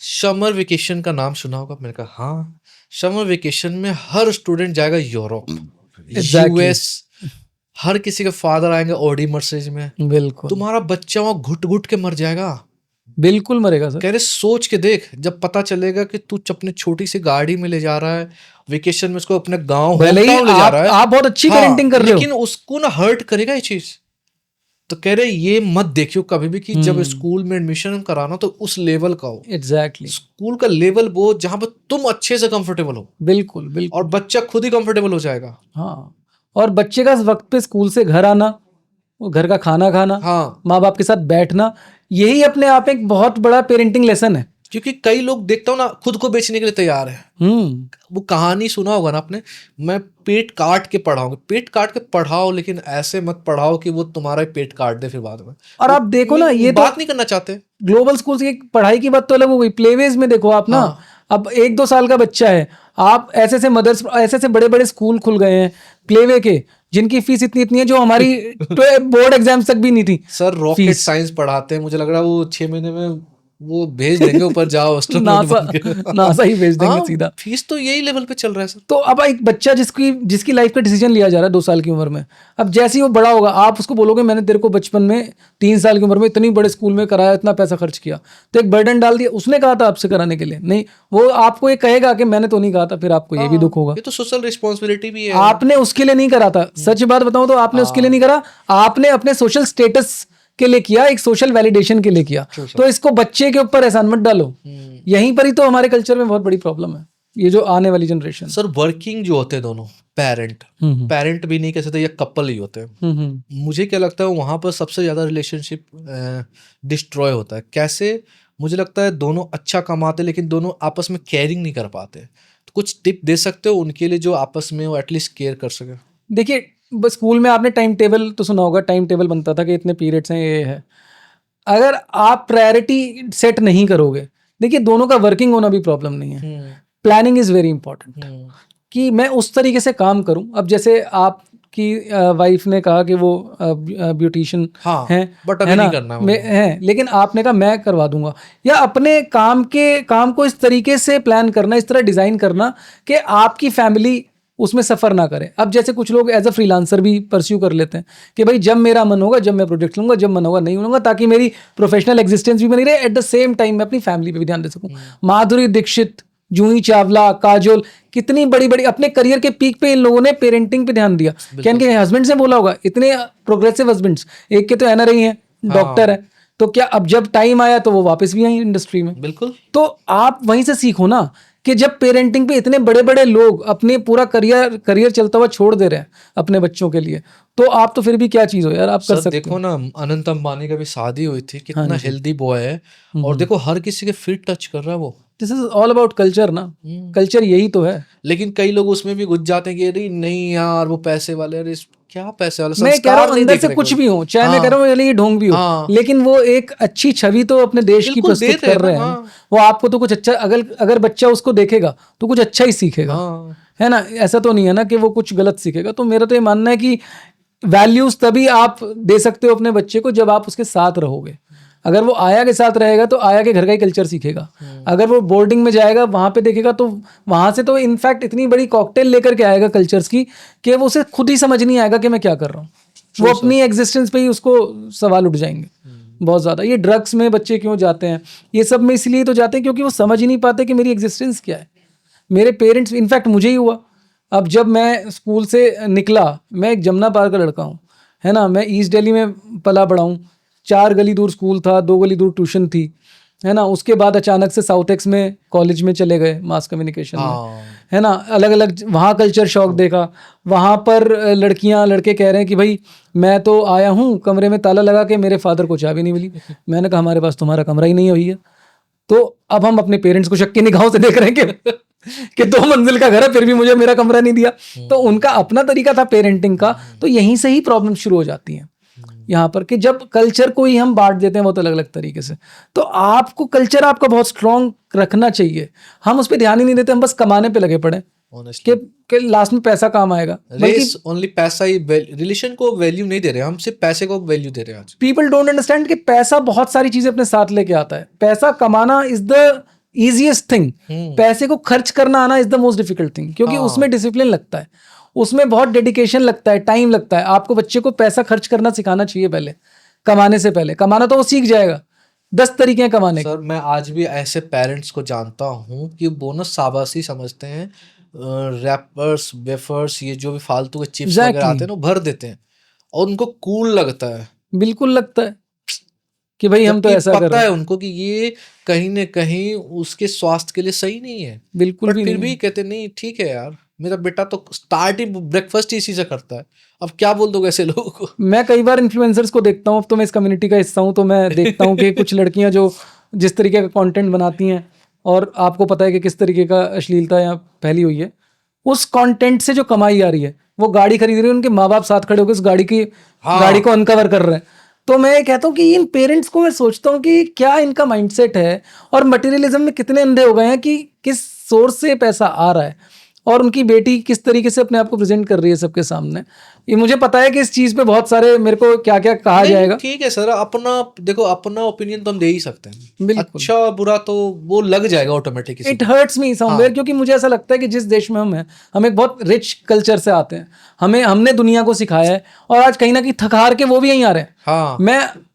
समर वेकेशन का नाम सुना होगा? मैंने कहा हाँ। समर वेकेशन में हर स्टूडेंट जाएगा यूरोप, यूएस, हर किसी के फादर आएंगे ऑडी मर्सिडीज में। बिल्कुल, तुम्हारा बच्चा वहां घुट घुट के मर जाएगा। बिल्कुल मरेगा सर। कह रहे सोच के देख, जब पता चलेगा कि तू अपनी छोटी सी गाड़ी में ले जा रहा है वेकेशन में, उसको अपने गांव भले ही ले जा रहा है, आप बहुत अच्छी पेरेंटिंग कर रहे हो, लेकिन उसको ना हर्ट करेगा ये चीज। तो कह रहे ये मत देखियो कभी भी कि जब स्कूल में एडमिशन कराना तो उस लेवल का हो। एग्जैक्टली, स्कूल का लेवल वो जहां पर तुम अच्छे से कंफर्टेबल हो। बिल्कुल बिल्कुल, और बच्चा खुद ही कंफर्टेबल हो जाएगा। हाँ, और बच्चे का वक्त पे स्कूल से घर आना, वो घर का खाना खाना, हाँ, माँ बाप के साथ बैठना, यही अपने आप एक बहुत बड़ा पेरेंटिंग लेसन है। क्योंकि कई लोग देखता हूँ ना खुद को बेचने के लिए तैयार है। वो कहानी सुना होगा ना आपने, मैं पेट काट के पढ़ाऊंगा। पेट काट के पढ़ाओ, लेकिन ऐसे मत पढ़ाओ कि वो तुम्हारा पेट काट दे फिर बाद में। और आप देखो ना, ये बात तो नहीं करना चाहते। ग्लोबल स्कूल की पढ़ाई की बात तो अलग हो गई, प्लेवेज में देखो आप ना, अब 1-2 साल का बच्चा है, आप ऐसे मदर्स, ऐसे बड़े बड़े स्कूल खुल गए हैं प्लेवे के, जिनकी फीस इतनी है जो हमारी बोर्ड एग्जाम्स तक भी नहीं थी। सर रॉकेट साइंस पढ़ाते हैं, मुझे लग रहा है वो 6 महीने में वो भेज देंगे ऊपर, जाओ नासा ही भेज देंगे सीधा। फीस तो यही लेवल पे चल रहा है सर। तो अब एक बच्चा जिसकी लाइफ का डिसीजन लिया जा रहा है 2 साल की उम्र में, अब जैसे ही वो बड़ा होगा, आप उसको बोलोगे मैंने तेरे को बचपन में 3 साल की उम्र में इतनी बड़े स्कूल में कराया, इतना पैसा खर्च किया, तो एक बर्डन डाल दिया। उसने कहा था आपसे कराने के लिए, नहीं, वो आपको ये कहेगा कि मैंने तो नहीं कहा था, फिर आपको ये भी दुख होगा। ये तो सोशल रिस्पॉन्सिबिलिटी भी है। आपने उसके लिए नहीं करा था, सच बात बताऊं तो आपने उसके लिए नहीं करा, आपने अपने सोशल स्टेटस के लिए किया, एक सोशल वैलिडेशन के लिए किया। तो इसको बच्चे के ऊपर एहसान मत डालो। यहीं पर ही तो हमारे कल्चर में बहुत बड़ी प्रॉब्लम है, ये जो आने वाली जनरेशन। सर वर्किंग जो होते हैं दोनों पेरेंट भी नहीं कह सकते, या कपल ही होते हैं, मुझे क्या लगता है वहां पर सबसे ज्यादा रिलेशनशिप डिस्ट्रॉय होता है। कैसे? मुझे लगता है दोनों अच्छा कमाते लेकिन दोनों आपस में केयरिंग नहीं कर पाते। तो कुछ टिप दे सकते हो उनके लिए जो आपस में वो एटलीस्ट केयर कर सके? देखिए, बस स्कूल में आपने टाइम टेबल तो सुना होगा, टाइम टेबल बनता था कि इतने पीरियड्स हैं, ये है। अगर आप प्रायोरिटी सेट नहीं करोगे, देखिए दोनों का वर्किंग होना भी प्रॉब्लम नहीं है, प्लानिंग इज वेरी इंपॉर्टेंट, कि मैं उस तरीके से काम करूं। अब जैसे आपकी वाइफ ने कहा कि वो ब्यूटिशियन हैं, बट अभी नहीं करना है, लेकिन आपने कहा मैं करवा दूंगा, या अपने काम को इस तरीके से प्लान करना, इस तरह डिजाइन करना कि आपकी फैमिली उसमें सफ़र ना करें। अब जैसे कुछ लोग एज अ फ्रीलांसर भी परस्यू कर लेते हैं कि भाई जब मेरा मन होगा, जब मैं प्रोजेक्ट लूंगा, जब मन होगा नहीं लूंगा, ताकि मेरी प्रोफेशनल एग्जिस्टेंस भी बनी रहे, एट द सेम टाइम मैं अपनी फैमिली पे भी ध्यान दे सकूं। माधुरी दीक्षित, जूही चावला, काजोल, कितनी बड़ी बड़ी अपने करियर के पीक पे इन लोगों ने पेरेंटिंग पे ध्यान दिया। क्या इनके हस्बैंड से बोला होगा? इतने प्रोग्रेसिव हस्बैंड्स, एक के तो एनआरआई हैं, डॉक्टर है, तो क्या अब जब टाइम आया तो वो वापस भी आई इंडस्ट्री में। बिल्कुल। तो आप वहीं से सीखो ना कि जब पेरेंटिंग पे इतने बड़े बड़े लोग अपने पूरा करियर चलता हुआ छोड़ दे रहे हैं अपने बच्चों के लिए, तो आप तो फिर भी क्या चीज हो यार, आप कर सकते हो। देखो ना, अनंत अंबानी का भी शादी हुई थी, कितना हेल्दी बॉय है, और देखो हर किसी के फीट टच कर रहा है वो। This is all about culture ना, कल्चर यही तो है। लेकिन कई लोग उसमें भी घुस जाते हैं कि अरे नहीं यार वो पैसे वाले, अरे क्या पैसे वाले, मैं कह रहा हूँ अंदर से कुछ भी हो, चाहे मैं कह रहा हूँ ये ढोंग भी हो, लेकिन वो एक अच्छी छवि तो अपने देश की प्रस्तुत कर रहे हैं। वो आपको तो कुछ अच्छा, अगर बच्चा उसको देखेगा तो कुछ अच्छा ही सीखेगा, है ना? ऐसा तो नहीं है ना कि वो कुछ गलत सीखेगा। तो मेरा तो ये मानना है कि वैल्यूज तभी आप दे सकते हो अपने बच्चे को जब आप उसके साथ रहोगे। अगर वो आया के साथ रहेगा तो आया के घर का ही कल्चर सीखेगा। अगर वो बोर्डिंग में जाएगा वहाँ पे देखेगा तो वहाँ से तो इनफैक्ट इतनी बड़ी कॉकटेल लेकर के आएगा कल्चर्स की कि वो उसे खुद ही समझ नहीं आएगा कि मैं क्या कर रहा हूँ। वो अपनी एग्जिस्टेंस पे ही उसको सवाल उठ जाएंगे बहुत ज़्यादा। ये ड्रग्स में बच्चे क्यों जाते हैं, ये सब में इसलिए तो जाते हैं क्योंकि वो समझ ही नहीं पाते कि मेरी एग्जिस्टेंस क्या है। मेरे पेरेंट्स, इनफैक्ट मुझे ही हुआ। अब जब मैं स्कूल से निकला, मैं एक जमुना पार का लड़का हूँ, है ना, मैं ईस्ट दिल्ली में पला बड़ा हूँ। 4 गली दूर स्कूल था, 2 गली दूर ट्यूशन थी, है ना। उसके बाद अचानक से साउथ एक्स में कॉलेज में चले गए, मास कम्युनिकेशन में, है ना। अलग अलग वहाँ कल्चर शॉक देखा। वहाँ पर लड़कियाँ लड़के कह रहे हैं कि भाई मैं तो आया हूँ, कमरे में ताला लगा के मेरे फादर को चाबी नहीं मिली। मैंने कहा हमारे पास तुम्हारा कमरा ही नहीं हुई है। तो अब हम अपने पेरेंट्स को शक की निगाहों से देख रहे हैं कि 2 मंजिल का घर है फिर भी मुझे मेरा कमरा नहीं दिया। तो उनका अपना तरीका था पेरेंटिंग का। तो यहीं से ही प्रॉब्लम शुरू हो जाती है यहाँ पर, कि जब कल्चर को ही हम बांट देते हैं बहुत अलग अलग तरीके से। तो आपको कल्चर आपका बहुत स्ट्रांग रखना चाहिए। हम उस पर ध्यान ही नहीं देते, हम बस कमाने पे लगे पड़े कि लास्ट में पैसा काम आएगा। ओनली पैसा ही, रिलेशन को वैल्यू नहीं दे रहे, हम सिर्फ पैसे को वैल्यू दे रहे हैं आज। पीपल डोंट अंडरस्टैंड कि पैसा बहुत सारी चीजें अपने साथ लेके आता है। पैसा कमाना इज द ईजिएस्ट थिंग, पैसे को खर्च करना आना is the most difficult thing, क्योंकि उसमें डिसिप्लिन लगता है, उसमें बहुत डेडिकेशन लगता है, टाइम लगता है। आपको बच्चे को पैसा खर्च करना सिखाना चाहिए पहले, कमाने से पहले। कमाना तो वो सीख जाएगा, 10 तरीके हैं कमाने के। सर मैं आज भी ऐसे पेरेंट्स को जानता हूँ कि बोनस शाबाशी समझते हैं, रैपर्स वेफर्स ये जो भी फालतू के चिप्स वगैरह आते हैं ना भर देते हैं और उनको कूल लगता है। बिल्कुल लगता है कि भाई हम तो ऐसा कर रहे हैं। पता है उनको कि ये कहीं न कहीं उसके स्वास्थ्य के लिए सही नहीं है, बिल्कुल भी फिर भी कहते नहीं ठीक है यार, मेरा बेटा तो स्टार्ट ही ब्रेकफास्ट इसी से करता है। अब क्या बोल दोगे ऐसे लोगों को। मैं कई बार इन्फ्लुएंसर्स को देखता हूँ, अब तो मैं इस कम्युनिटी का हिस्सा हूँ, तो मैं देखता हूँ कि कुछ लड़कियाँ जो जिस तरीके का कंटेंट बनाती हैं, और आपको पता है कि किस तरीके का अश्लीलता यहाँ फैली हुई है, उस कंटेंट से जो कमाई आ रही है, वो गाड़ी खरीद रही है, उनके माँ बाप साथ खड़े होकर उस गाड़ी को अनकवर कर रहे हैं। तो मैं कहता हूँ कि इन पेरेंट्स को मैं सोचता हूँ कि क्या इनका माइंडसेट है, और मटेरियलिज्म में कितने अंधे हो गए हैं कि किस सोर्स से पैसा आ रहा है, और उनकी बेटी किस तरीके से अपने आप को प्रेजेंट कर रही है सबके सामने। ये मुझे पता है कि इस चीज पे बहुत सारे मेरे को क्या क्या कहा जाएगा। ठीक है सर, अपना देखो, अपना ओपिनियन तो हम दे ही सकते हैं, अच्छा बुरा तो वो लग जाएगा automatic. It hurts me somewhere, क्योंकि मुझे ऐसा लगता है कि जिस देश में हम हैं, हम एक बहुत रिच कल्चर से आते हैं, हमने दुनिया को सिखाया है, और आज कहीं ना कहीं थक हार के वो भी यहीं आ रहे हैं। हाँ।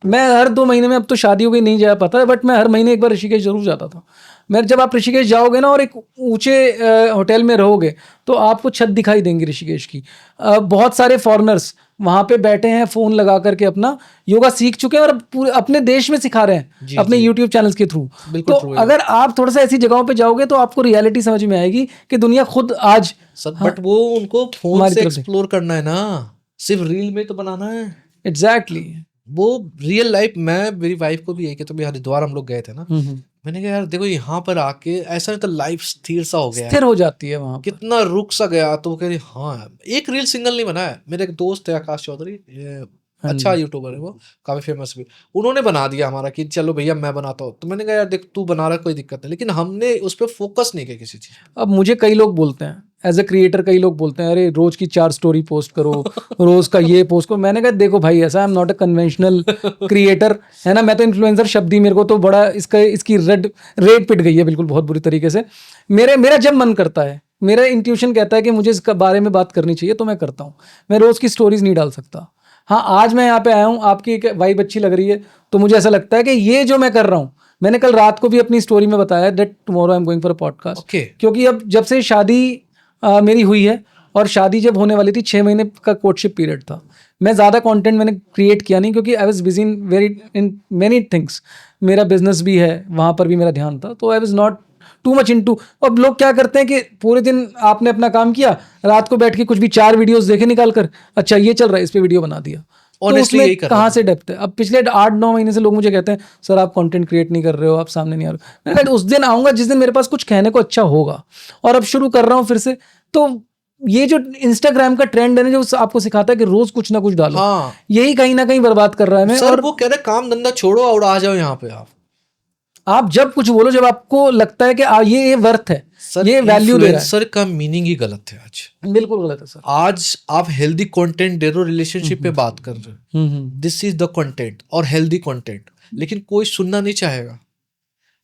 मैं हर 2 महीने में, अब तो शादी हो गई नहीं जा पाता है, बट मैं हर महीने एक बार ऋषिकेश जरूर जाता था। मैं जब आप ऋषिकेश जाओगे ना और एक ऊंचे होटल में रहोगे तो आपको छत दिखाई देंगी ऋषिकेश की। बहुत सारे फॉरेनर्स वहाँ पे बैठे हैं, फ़ोन लगा करके अपना योगा सीख चुके हैं और पूरे अपने देश में सिखा रहे हैं अपने यूट्यूब चैनल्स के थ्रू। तो अगर आप थोड़ा सा ऐसी जगहों पे जाओगे तो आपको रियलिटी समझ में आएगी कि दुनिया खुद आज बट वो उनको फोन से एक्सप्लोर करना है ना, सिर्फ रील में तो बनाना है। एग्जैक्टली वो रियल लाइफ। मैं मेरी वाइफ को भी यही कहता हूँ, हरिद्वार हम लोग गए थे ना, मैंने कहा यार देखो यहाँ पर आके ऐसा नहीं तो लाइफ स्थिर सा हो गया, स्थिर हो जाती है वहाँ, कितना रुक सा गया। तो वो कह रही हाँ, एक रील सिंगल नहीं बना है। मेरे एक दोस्त है आकाश चौधरी, अच्छा यूट्यूबर है वो, काफी फेमस भी, उन्होंने बना दिया हमारा कि चलो भैया मैं बनाता हूँ। तो मैंने कहा यार देख तू बना रहा कोई दिक्कत नहीं, लेकिन हमने उस पर फोकस नहीं किया किसी चीज। अब मुझे कई लोग बोलते हैं एज ए क्रिएटर, कई लोग बोलते हैं अरे रोज की 4 स्टोरी पोस्ट करो, रोज का ये पोस्ट करो। मैंने कहा देखो भाई ऐसा आई am not a conventional creator, है ना। मैं तो इन्फ्लुएंसर शब्द ही मेरे को तो बड़ा इसकी रेट पिट गई है बिल्कुल बहुत बुरी तरीके से। मेरा जब मन करता है, मेरा इंट्यूशन कहता है कि मुझे इसका बारे में बात करनी चाहिए तो मैं करता हूँ। मैं रोज की स्टोरीज नहीं डाल सकता। हाँ आज मैं यहाँ पे आया हूँ, आपकी एक वाइब अच्छी लग रही है तो मुझे ऐसा लगता है कि ये जो मैं कर रहा हूँ, मैंने कल रात को भी अपनी स्टोरी में बताया that tomorrow I am going for a podcast. क्योंकि अब जब से शादी मेरी हुई है, और शादी जब होने वाली थी 6 महीने का कोर्टशिप पीरियड था, मैं ज़्यादा कंटेंट मैंने क्रिएट किया नहीं क्योंकि I was busy in many things. मेरा बिजनेस भी है, वहाँ पर भी मेरा ध्यान था, तो I was not too much into. अब लोग क्या करते हैं कि पूरे दिन आपने अपना काम किया, रात को बैठ के कुछ भी 4 वीडियोस देखे निकाल कर, अच्छा ये चल रहा है इस पे वीडियो बना दिया। तो उसमें कहाँ से डेप्थ है। अब पिछले 8-9 महीने से लोग मुझे कहते हैं सर आप कंटेंट क्रिएट नहीं कर रहे हो, आप सामने नहीं आ रहे हो। मैंने कहा उस दिन आऊँगा जिस दिन मेरे पास कुछ कहने को अच्छा होगा, और अब शुरू कर रहा हूँ फिर से। तो ये जो इंस्टाग्राम का ट्रेंड है ना, जो आपको सिखाता है कि रोज कुछ ना कुछ डालो, यही कहीं ना कहीं बर्बाद कर रहा है मैं। सर वो कह रहे काम धंधा छोड़ो और आ जाओ यहाँ पे। आप जब कुछ बोलो, जब आपको लगता है कि ये वर्थ है, ये वैल्यू दे रहा है। सर का मीनिंग ही गलत है आज, बिल्कुल गलत है सर। आज आप हेल्दी कंटेंट दे रहे हो, रिलेशनशिप पे बात कर रहे हो, दिस इज द कंटेंट और हेल्दी कंटेंट। लेकिन कोई सुनना नहीं चाहेगा।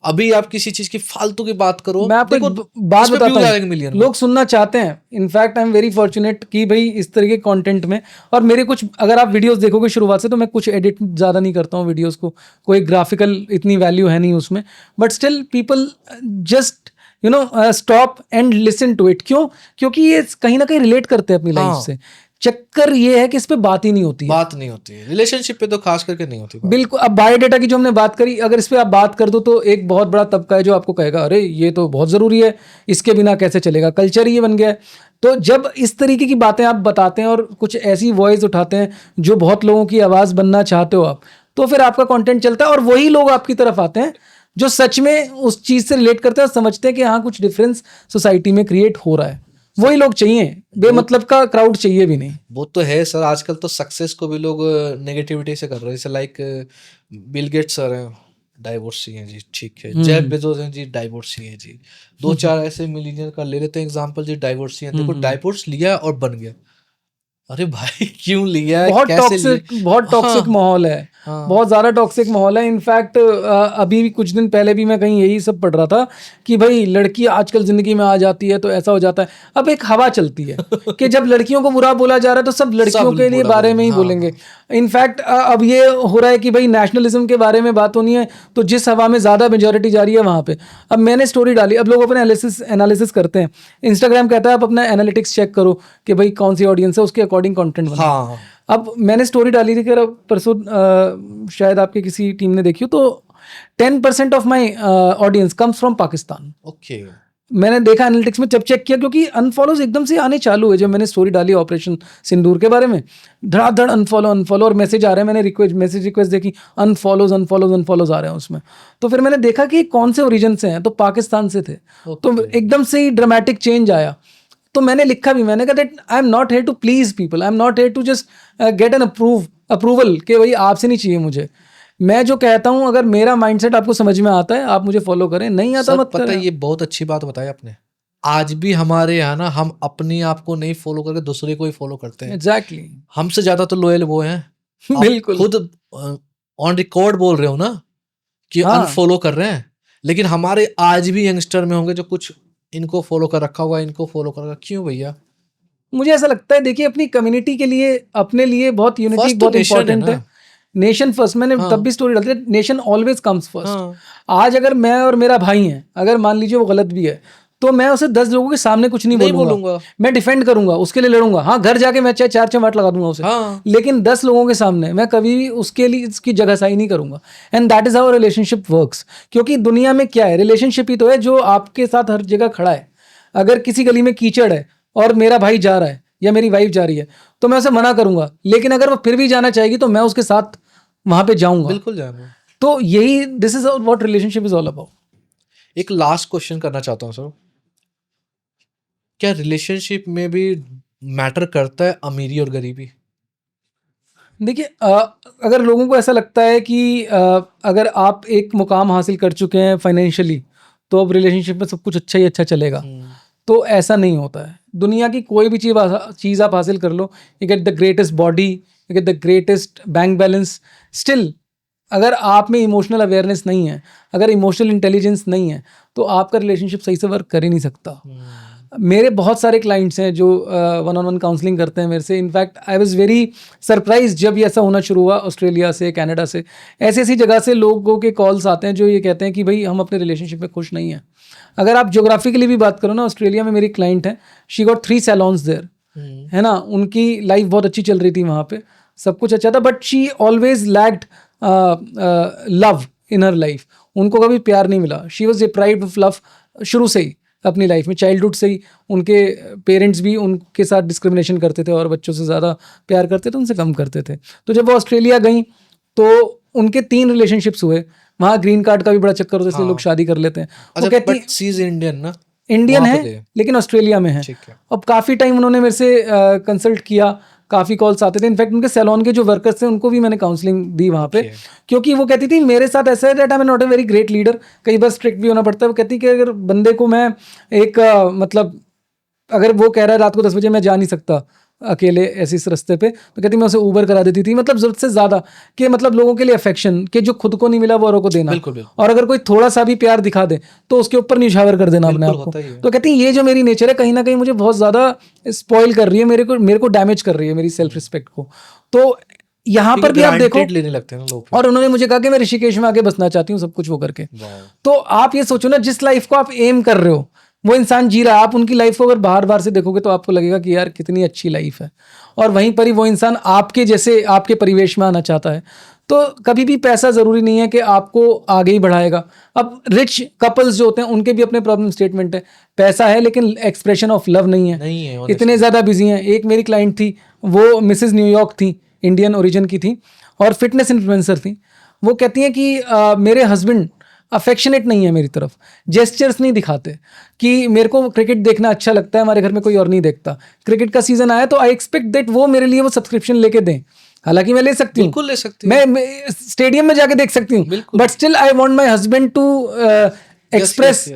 अभी आप किसी चीज की फालतू की बात करो, मैं आपको देखो बात इस पे बताता views हूँ, आएंगे मिलियन में। लोग सुनना चाहते हैं। In fact I am very fortunate कि भाई इस तरह के कंटेंट में, और मेरे कुछ, अगर आप वीडियोस देखोगे शुरुआत से, तो मैं कुछ एडिट ज़्यादा नहीं करता हूँ वीडियोस को, कोई ग्राफिकल इतनी वैल्यू है नहीं उसमें, but still people just stop and listen to it. क्यों? क्योंकि ये कहीं ना कहीं रिलेट करते हैं अपनी लाइफ हाँ। से। चक्कर ये है कि इस पे बात ही नहीं होती है। बात नहीं होती है, रिलेशनशिप पे तो खास करके नहीं होती बात। बिल्कुल। अब बायोडेटा की जो हमने बात करी, अगर इस पे आप बात कर दो तो एक बहुत बड़ा तबका है जो आपको कहेगा अरे ये तो बहुत ज़रूरी है, इसके बिना कैसे चलेगा, कल्चर ही ये बन गया है। तो जब इस तरीके की बातें आप बताते हैं और कुछ ऐसी वॉइस उठाते हैं जो बहुत लोगों की आवाज़ बनना चाहते हो आप, तो फिर आपका कंटेंट चलता है और वही लोग आपकी तरफ आते हैं जो सच में उस चीज़ से रिलेट करते हैं और समझते हैं कि हाँ कुछ डिफरेंस सोसाइटी में क्रिएट हो रहा है। वही लोग चाहिए, बेमतलब का क्राउड चाहिए भी नहीं। वो तो है सर, आजकल तो सक्सेस को भी लोग नेगेटिविटी से कर रहे हैं। जैसे लाइक बिल गेट्स सर हैं, डाइवोर्सी हैं जी, ठीक है। जेफ बेजोस हैं जी, डाइवोर्सी हैं जी। दो चार ऐसे मिलीनियर का ले लेते हैं एग्जांपल जी, डाइवोर्सी हैं। देखो डाइवोर्स लिया और बन गया। अरे भाई क्यों लिया है, बहुत कैसे लिया? टॉक्सिक, बहुत टॉक्सिक हाँ, माहौल है, हाँ। बहुत ज़्यादा टॉक्सिक माहौल है। इनफैक्ट अभी भी कुछ दिन पहले भी मैं कहीं यही सब पढ़ रहा था कि भाई लड़की आजकल ज़िंदगी में आ जाती है तो ऐसा हो जाता है। अब एक हवा चलती है कि जब लड़कियों को बुरा बोला जा रहा है तो सब लड़कियों के लिए बुरा बारे में ही बोलेंगे, बोलेंगे। इनफैक्ट अब ये हो रहा है कि भाई नेशनलिज्म के बारे में बात होनी है तो जिस हवा में ज़्यादा मेजोरिटी जा रही है वहाँ पे। अब मैंने स्टोरी डाली, अब लोग अपने एनालिसिस करते हैं। इंस्टाग्राम कहता है आप अपना एनालिटिक्स चेक करो कि भाई कौन सी ऑडियंस है, उसके अकॉर्डिंग कंटेंट बनाओ। हाँ। अब मैंने स्टोरी डाली थी कि परसों, शायद आपके किसी टीम ने देखी हो, तो 10% of my audience comes from Pakistan. Okay. मैंने देखा एनालिटिक्स में, जब चेक किया, क्योंकि अनफॉलोज एकदम से आने चालू हुए जब मैंने स्टोरी डाली ऑपरेशन सिंदूर के बारे में, धड़ाधड़ अनफॉलो और मैसेज आ रहे हैं। मैंने मैसेज रिक्वेस्ट देखी, अनफॉलोज आ रहे हैं उसमें। तो फिर मैंने देखा कि कौन से ओरिजिन से हैं, तो पाकिस्तान से थे। तो एकदम से ही ड्रामेटिक चेंज आया। तो मैंने लिखा भी, मैंने कहा that I am not here to please people, I am not here to just get an approval कि भाई आपसे नहीं चाहिए मुझे। मैं जो कहता हूं, अगर मेरा माइंडसेट आपको समझ में आता है आप मुझे फॉलो करें, नहीं आता मत पता करें। है, ये बहुत अच्छी बात बताई आपने। आज भी हमारे यहाँ ना, हम अपने आप को नहीं फॉलो करके दूसरे को ही फॉलो करते हैं। एग्जैक्टली। हमसे ज्यादा तो लॉयल वो हैं। आप बिल्कुल। खुद ऑन रिकॉर्ड बोल रहे हो ना कि हाँ। अनफॉलो कर रहे हैं, लेकिन हमारे आज भी यंगस्टर में होंगे जो कुछ इनको फॉलो कर रखा हुआ, इनको फॉलो कर रखा। क्यों भैया? मुझे ऐसा लगता है, देखिए अपनी कम्युनिटी के लिए, अपने लिए बहुत यूनिटी First तो बहुत nation है इंपॉर्टेंट ना। है। नेशन फर्स्ट, मैंने हाँ। तब भी स्टोरी डालती है, नेशन ऑलवेज कम्स फर्स्ट। हाँ। आज अगर मैं और मेरा भाई हैं, अगर मान लीजिए वो गलत भी है, तो मैं उसे 10 लोगों के सामने कुछ नहीं बोलूंगा, मैं डिफेंड करूंगा, उसके लिए लड़ूंगा। हाँ, घर जाके मैं चाहे 4 चमाट लगा दूंगा उसे, हाँ। लेकिन 10 लोगों के सामने मैं कभी भी उसके लिए इसकी जगहसाई नहीं करूंगा। And that is how relationship works. क्योंकि दुनिया में क्या है, रिलेशनशिप ही तो है जो आपके साथ हर जगह खड़ा है। अगर किसी गली में कीचड़ है और मेरा भाई जा रहा है या मेरी वाइफ जा रही है, तो मैं उसे मना करूंगा, लेकिन अगर वो फिर भी जाना चाहेगी तो मैं उसके साथ वहां पे जाऊंगा। बिल्कुल जाऊंगा। तो यही, this is what relationship is all about. एक लास्ट क्वेश्चन करना चाहता हूँ सर, क्या रिलेशनशिप में भी मैटर करता है अमीरी और गरीबी? देखिए, अगर लोगों को ऐसा लगता है कि अगर आप एक मुकाम हासिल कर चुके हैं फाइनेंशियली तो अब रिलेशनशिप में सब कुछ अच्छा ही अच्छा चलेगा, तो ऐसा नहीं होता है। दुनिया की कोई भी चीज़ आप हासिल कर लो, you get the greatest body, you get the greatest bank balance, still अगर आप में इमोशनल अवेयरनेस नहीं है, अगर इमोशनल इंटेलिजेंस नहीं है, तो आपका रिलेशनशिप सही से वर्क कर ही नहीं सकता। मेरे बहुत सारे क्लाइंट्स हैं जो 1-on-1 काउंसलिंग करते हैं मेरे से। In fact I was very surprise जब ये ऐसा होना शुरू हुआ, ऑस्ट्रेलिया से, कनाडा से, ऐसी ऐसी जगह से लोगों के कॉल्स आते हैं जो ये कहते हैं कि भाई हम अपने रिलेशनशिप में खुश नहीं हैं। अगर आप ज्योग्राफिकली भी बात करो ना, ऑस्ट्रेलिया में मेरी क्लाइंट है, शी गॉट 3 सैलॉन्स देयर, है ना। उनकी लाइफ बहुत अच्छी चल रही थी वहाँ पे, सब कुछ अच्छा था, but she always lacked love in her life. उनको कभी प्यार नहीं मिला। She was deprived of love शुरू से ही अपनी लाइफ में, चाइल्डहुड से ही। उनके पेरेंट्स भी उनके साथ डिस्क्रिमिनेशन करते थे और बच्चों से ज़्यादा प्यार करते थे, उनसे कम करते थे। तो जब वो ऑस्ट्रेलिया गई तो उनके 3 रिलेशनशिप्स हुए। वहाँ ग्रीन कार्ड का भी बड़ा चक्कर होता है, इसलिए लोग शादी कर लेते हैं। वो कहती बट शी इज इंडियन ना, इंडियन है लेकिन ऑस्ट्रेलिया में है। अब काफ़ी टाइम उन्होंने मेरे से कंसल्ट किया, काफ़ी कॉल्स आते थे। इनफैक्ट उनके सैलॉन के जो वर्कर्स थे उनको भी मैंने काउंसलिंग दी वहाँ पे, क्योंकि वो कहती थी मेरे साथ ऐसा है that I am not a very great leader, कई बार स्ट्रिक्ट भी होना पड़ता है। वो कहती कि अगर बंदे को मैं एक मतलब अगर वो कह रहा है रात को 10 बजे मैं जा नहीं सकता, अकेले ऐसे इस रास्ते पे, तो कहती मैं उसे ऊबर करा देती थी, मतलब जरूरत से ज्यादा, कि मतलब लोगों के लिए अफेक्शन, कि जो खुद को नहीं मिला वो औरों को देना, बिल्कुल, बिल्कुल। और अगर कोई थोड़ा सा भी प्यार दिखा दे तो उसके ऊपर निछावर कर देना अपने बिल्कुल आप को। होता ही है। तो कहती ये जो मेरी नेचर है कहीं ना कहीं मुझे बहुत ज्यादा स्पॉइल कर रही है, मेरे को डैमेज कर रही है मेरी सेल्फ रिस्पेक्ट को। तो यहाँ पर भी आप देखो, Granted लेने लगते हैं ना लोग फिर। और उन्होंने मुझे कहा कि मैं ऋषिकेश में आके बसना चाहती हूँ सब कुछ वो करके। वाह। तो आप ये सोचो ना, जिस लाइफ को आप एम कर रहे हो वो इंसान जी रहा है, आप उनकी लाइफ को अगर बाहर बाहर से देखोगे तो आपको लगेगा कि यार कितनी अच्छी लाइफ है, और वहीं पर ही वो इंसान आपके जैसे आपके परिवेश में आना चाहता है। तो कभी भी पैसा जरूरी नहीं है कि आपको आगे ही बढ़ाएगा। अब रिच कपल्स जो होते हैं उनके भी अपने प्रॉब्लम स्टेटमेंट है, पैसा है लेकिन एक्सप्रेशन ऑफ लव नहीं है, honestly। इतने ज्यादा बिजी हैं। एक मेरी क्लाइंट थी, वो मिसेस न्यूयॉर्क थी, इंडियन ओरिजिन की थी और फिटनेस इन्फ्लुएंसर थी। वो कहती हैं कि मेरे हस्बैंड अफेक्शनेट नहीं है मेरी तरफ, जेस्चर्स नहीं दिखाते, कि मेरे को क्रिकेट देखना अच्छा लगता है, हमारे घर में कोई और नहीं देखता, क्रिकेट का सीजन आया तो आई एक्सपेक्ट दैट वो मेरे लिए वो सब्सक्रिप्शन लेके दें, हालांकि मैं ले सकती हूँ, बिल्कुल ले सकती हूँ। मैं स्टेडियम में जाके देख सकती हूँ, बिल्कुल। But still I want my husband to express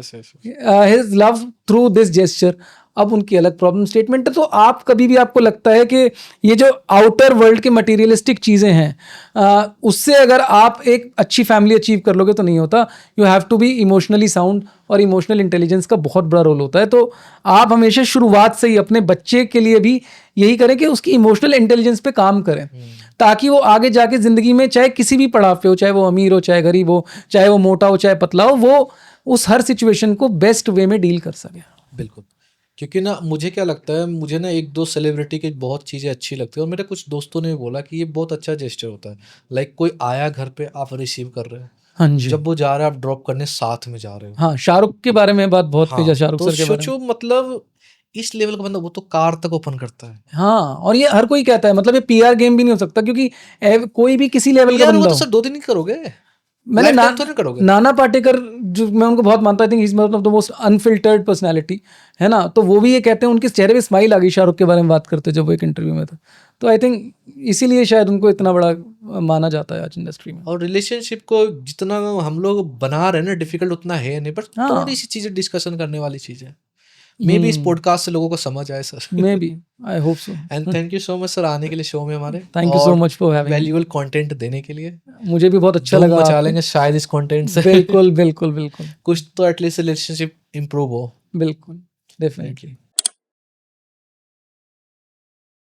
his love through this gesture. अब उनकी अलग प्रॉब्लम स्टेटमेंट है। तो आप कभी भी आपको लगता है कि ये जो आउटर वर्ल्ड के मटेरियलिस्टिक चीज़ें हैं उससे अगर आप एक अच्छी फैमिली अचीव कर लोगे तो नहीं होता। You have to be emotionally sound, और इमोशनल इंटेलिजेंस का बहुत बड़ा रोल होता है। तो आप हमेशा शुरुआत से ही अपने बच्चे के लिए भी यही करें कि उसकी इमोशनल इंटेलिजेंस पे काम करें, ताकि वो आगे जाके ज़िंदगी में चाहे किसी भी पड़ाव पे हो, चाहे वो अमीर हो, चाहे गरीब हो, चाहे वो मोटा हो, चाहे पतला हो, वो उस हर सिचुएशन को बेस्ट वे में डील कर सके। बिल्कुल। क्योंकि ना मुझे क्या लगता है, मुझे ना एक दो सेलिब्रिटी की बहुत चीज़ें अच्छी लगती है, और मेरे कुछ दोस्तों ने भी बोला कि ये बहुत अच्छा जेस्चर होता है। लाइक कोई आया घर पे, आप रिसीव कर रहे हो, हाँ जी, जब वो जा रहा है आप ड्रॉप करने साथ में जा रहे हो। हाँ, शाहरुख के बारे में बात बहुत कही हाँ, शाहरुख तो सर के बारे में। सोचो मतलब इस लेवल का बंदा, वो तो कार तक ओपन करता है हाँ, और ये हर कोई कहता है, मतलब ये पीआर गेम भी नहीं हो सकता, क्योंकि कोई भी किसी लेवल का यार। वो बंदा तो हो। सर 2 दिन ही करोगे, मैंने लाइफ तो नहीं करोगे। नाना पाटेकर, जो मैं उनको बहुत मानता हूँ, is the most unfiltered personality है ना, तो वो भी ये कहते हैं, उनके चेहरे पे स्माइल आ गई शाहरुख के बारे में बात करते जब वो एक इंटरव्यू में था। तो आई थिंक इसीलिए शायद उनको इतना बड़ा माना जाता है आज इंडस्ट्री में। और रिलेशनशिप को जितना हम लोग बना रहे हैं ना डिफिकल्ट, उतना है नहीं, पर हाँ। थोड़ी सी चीजें डिस्कशन करने वाली चीज है। मे बी इस पॉडकास्ट से लोगों को समझ आए sir. May be, I hope so. And thank you so much sir आने के लिए शो में हमारे। Thank you so much for having me. Valuable content देने के लिए। मुझे भी बहुत अच्छा धूम लगा मचा आपको। लेंगे शायद इस कंटेंट से। बिल्कुल बिल्कुल बिल्कुल कुछ तो एटलीस्ट रिलेशनशिप इंप्रूव हो। बिल्कुल, डेफिनेटली।